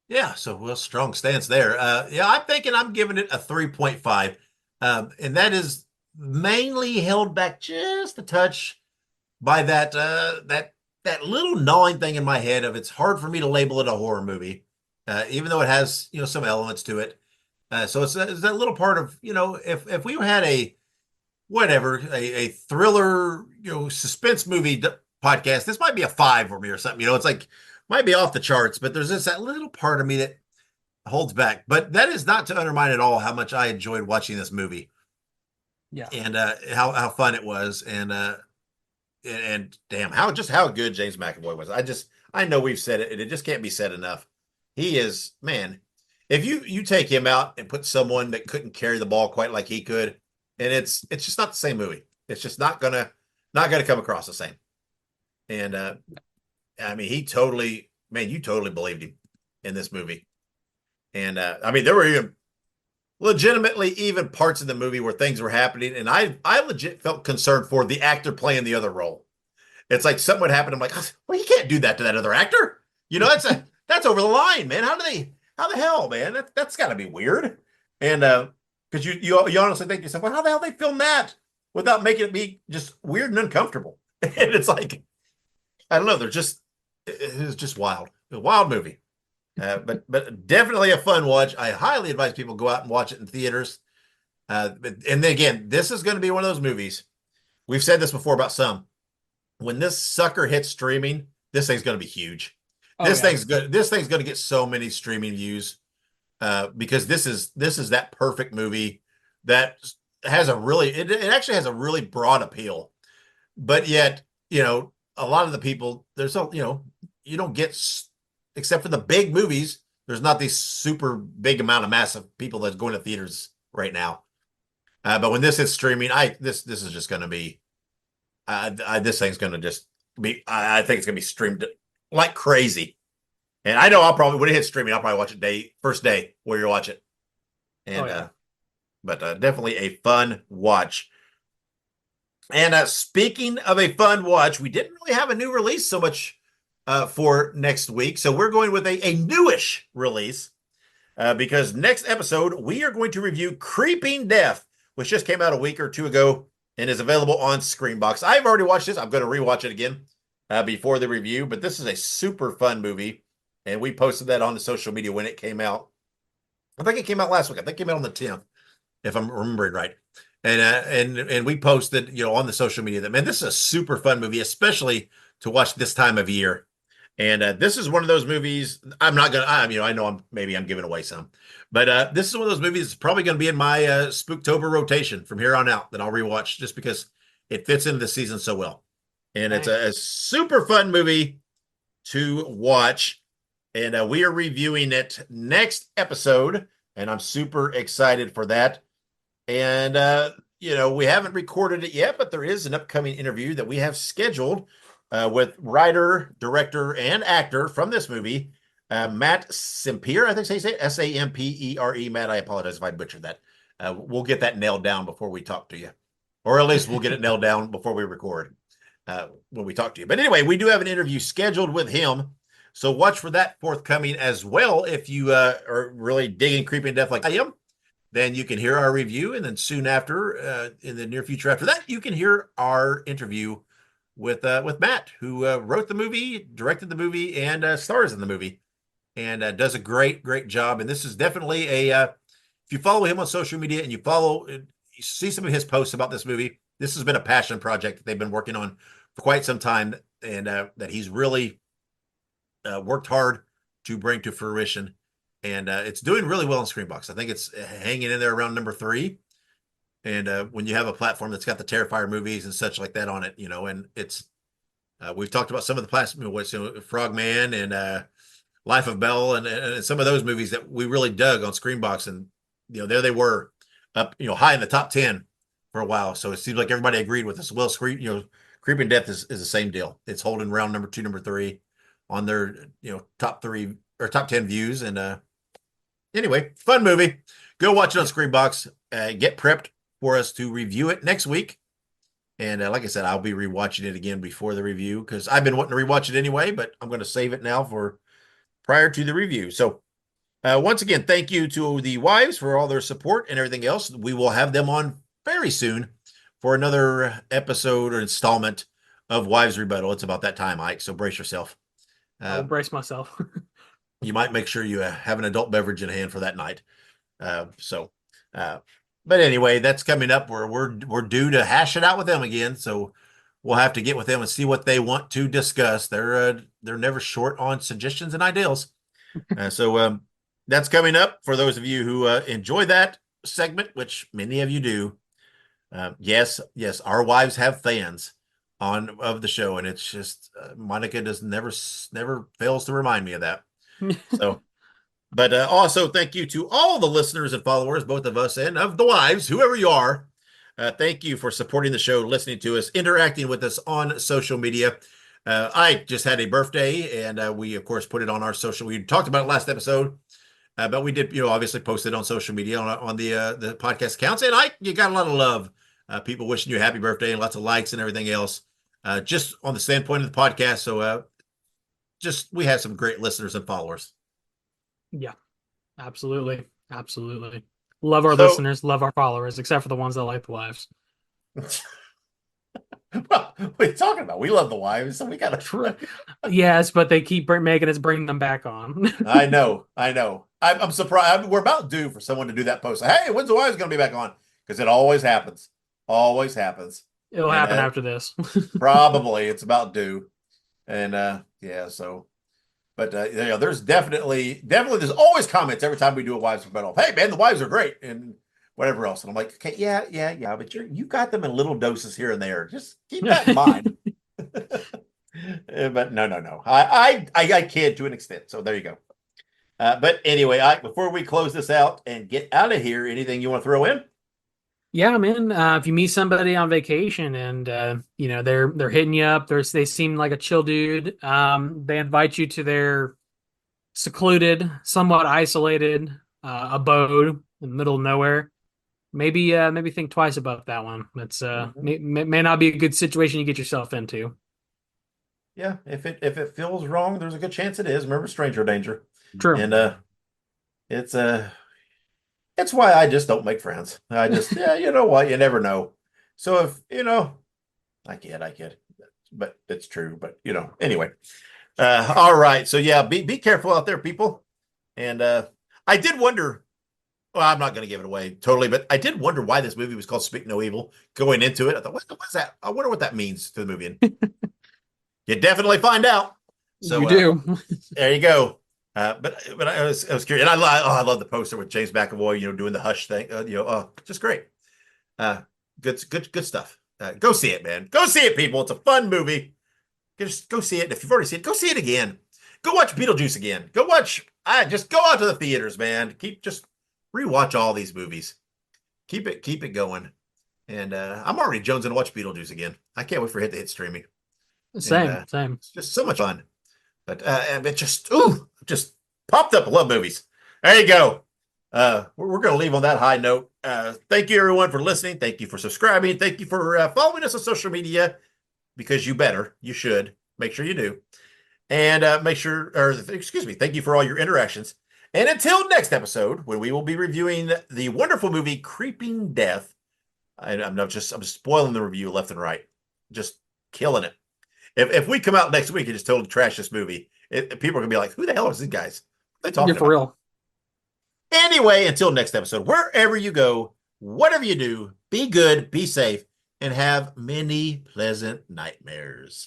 Yeah, so well, strong stance there. I'm thinking I'm giving it a 3.5. And that is mainly held back just a touch by that little gnawing thing in my head of it's hard for me to label it a horror movie, even though it has some elements to it. So it's that little part of if we had a thriller suspense movie podcast, this might be a 5 for me or something. It's like might be off the charts, but there's just that little part of me that holds back. But that is not to undermine at all how much I enjoyed watching this movie. Yeah, and how fun it was, and damn how good James McAvoy was. I know we've said it, and it just can't be said enough. He is, man. If you take him out and put someone that couldn't carry the ball quite like he could, and it's just not the same movie. It's just not gonna come across the same. And I mean, he totally man, you totally believed him in this movie. And I mean, there were even legitimately even parts of the movie where things were happening, and I legit felt concerned for the actor playing the other role. It's like something would happen. I'm like, well, you can't do that to that other actor. You know, that's over the line, man. How the hell, man? That's got to be weird. And because you honestly think to yourself, well, how the hell they film that without making it be just weird and uncomfortable? And it's like, I don't know. It's just wild. A wild movie. But definitely a fun watch. I highly advise people go out and watch it in theaters. And then again, this is going to be one of those movies. We've said this before about some. When this sucker hits streaming, this thing's going to be huge. This thing's good. This thing's going to get so many streaming views because this is that perfect movie that has it actually has a really broad appeal, but yet a lot of the people you don't get, except for the big movies. There's not these super big amount of massive people that's going to theaters right now. But when this is streaming, this is just going to be. This thing's going to just be. I think it's going to be streamed like crazy, and I know I'll probably when it hits streaming, I'll probably watch it first day where you watch it, and but definitely a fun watch. And speaking of a fun watch, we didn't really have a new release so much for next week, so we're going with a newish release because next episode we are going to review Creeping Death, which just came out a week or two ago. And is available on Screenbox. I've already watched this. I'm going to rewatch it again before the review. But this is a super fun movie. And we posted that on the social media when it came out. I think it came out last week. I think it came out on the 10th, if I'm remembering right. And we posted, on the social media that, man, this is a super fun movie, especially to watch this time of year. And this is one of those movies. I'm not going to, I know I'm giving away some. But this is one of those movies that's probably going to be in my Spooktober rotation from here on out that I'll rewatch just because it fits into the season so well. And It's a super fun movie to watch. And we are reviewing it next episode. And I'm super excited for that. And, we haven't recorded it yet, but there is an upcoming interview that we have scheduled with writer, director, and actor from this movie. Matt Sampere, I think they say Sampere. Matt, I apologize if I butchered that. We'll get that nailed down before we talk to you, or at least we'll get it nailed down before we record when we talk to you. But anyway, we do have an interview scheduled with him, so watch for that forthcoming as well. If you are really digging Creeping Death like I am, then you can hear our review, and then soon after, in the near future after that, you can hear our interview with Matt, who wrote the movie, directed the movie, and stars in the movie. And does a great job. And this is definitely if you follow him on social media and you see some of his posts about this movie, this has been a passion project that they've been working on for quite some time, and that he's really worked hard to bring to fruition. And it's doing really well on Screenbox. I think it's hanging in there around number 3. And when you have a platform that's got the Terrifier movies and such like that on it, and it's we've talked about some of the past, Frogman and Life of Bell and some of those movies that we really dug on Screenbox, and there they were up high in the top 10 for a while. So it seems like everybody agreed with us. Well, Creeping Death is the same deal. It's holding around number 2, number 3 on their top 3 or top 10 views. And anyway, fun movie. Go watch it on Screenbox. Get prepped for us to review it next week. And like I said, I'll be rewatching it again before the review because I've been wanting to rewatch it anyway, but I'm going to save it now for prior to the review. So once again, thank you to the wives for all their support and everything else. We will have them on very soon for another episode or installment of Wives Rebuttal. It's about that time, Ike, so brace yourself. I'll brace myself. You might make sure you have an adult beverage in hand for that night. But anyway, that's coming up. We're due to hash it out with them again, so we'll have to get with them and see what they want to discuss. They're never short on suggestions and ideals. So that's coming up for those of you who enjoy that segment, which many of you do. Yes, our wives have fans of the show, and it's just Monica does never fails to remind me of that. So, but also thank you to all the listeners and followers, both of us and of the wives, whoever you are. Thank you for supporting the show, listening to us, interacting with us on social media. Ike just had a birthday, and we of course put it on our social. We talked about it last episode, but we did, obviously post it on social media on the podcast accounts. And Ike, you got a lot of love. People wishing you a happy birthday and lots of likes and everything else. Just on the standpoint of the podcast, so just we have some great listeners and followers. Yeah, absolutely. Love our listeners, love our followers, except for the ones that like the wives. Well, what are you talking about? We love the wives, so we got to. Yes, but they keep making us bring them back on. I know. I'm surprised. We're about due for someone to do that post. Hey, when's the wives going to be back on? Because it always happens. Always happens. It'll happen after this. Probably it's about due. And yeah, so. But there's definitely there's always comments every time we do a wives spin off. Hey man, the wives are great and whatever else. And I'm like, okay, yeah, but you got them in little doses here and there. Just keep that in mind. But no. I kid to an extent. So there you go. But anyway, before we close this out and get out of here, anything you want to throw in? Yeah, man. If you meet somebody on vacation and they're hitting you up, they seem like a chill dude. They invite you to their secluded, somewhat isolated abode in the middle of nowhere. Maybe think twice about that one. It's may not be a good situation you get yourself into. Yeah, if it feels wrong, there's a good chance it is. Remember, stranger danger. True. And it's why I just don't make friends. I just, you know what? You never know. So if, I kid, but it's true. But, anyway. All right. So, yeah, be careful out there, people. And I did wonder, well, I'm not going to give it away totally, but I did wonder why this movie was called Speak No Evil. Going into it, I thought, what's that? I wonder what that means to the movie. And you definitely find out. So you do. There you go. But I was curious, and I love the poster with James McAvoy, doing the hush thing. Just great. Good stuff. Go see it, man. Go see it, people. It's a fun movie. Just go see it. If you've already seen it, go see it again. Go watch Beetlejuice again. Just go out to the theaters, man. Just rewatch all these movies. Keep it going. And I'm already jonesing to watch Beetlejuice again. I can't wait for it to hit streaming. Same. It's just so much fun. But it just popped up. I love movies. There you go. We're going to leave on that high note. Thank you, everyone, for listening. Thank you for subscribing. Thank you for following us on social media, because you should. Make sure you do. And thank you for all your interactions. And until next episode, when we will be reviewing the wonderful movie Creeping Death. I'm just spoiling the review left and right. Just killing it. If we come out next week and just totally trash this movie, people are going to be like, who the hell are these guys? What are they talking You're for real. Anyway, until next episode, wherever you go, whatever you do, be good, be safe, and have many pleasant nightmares.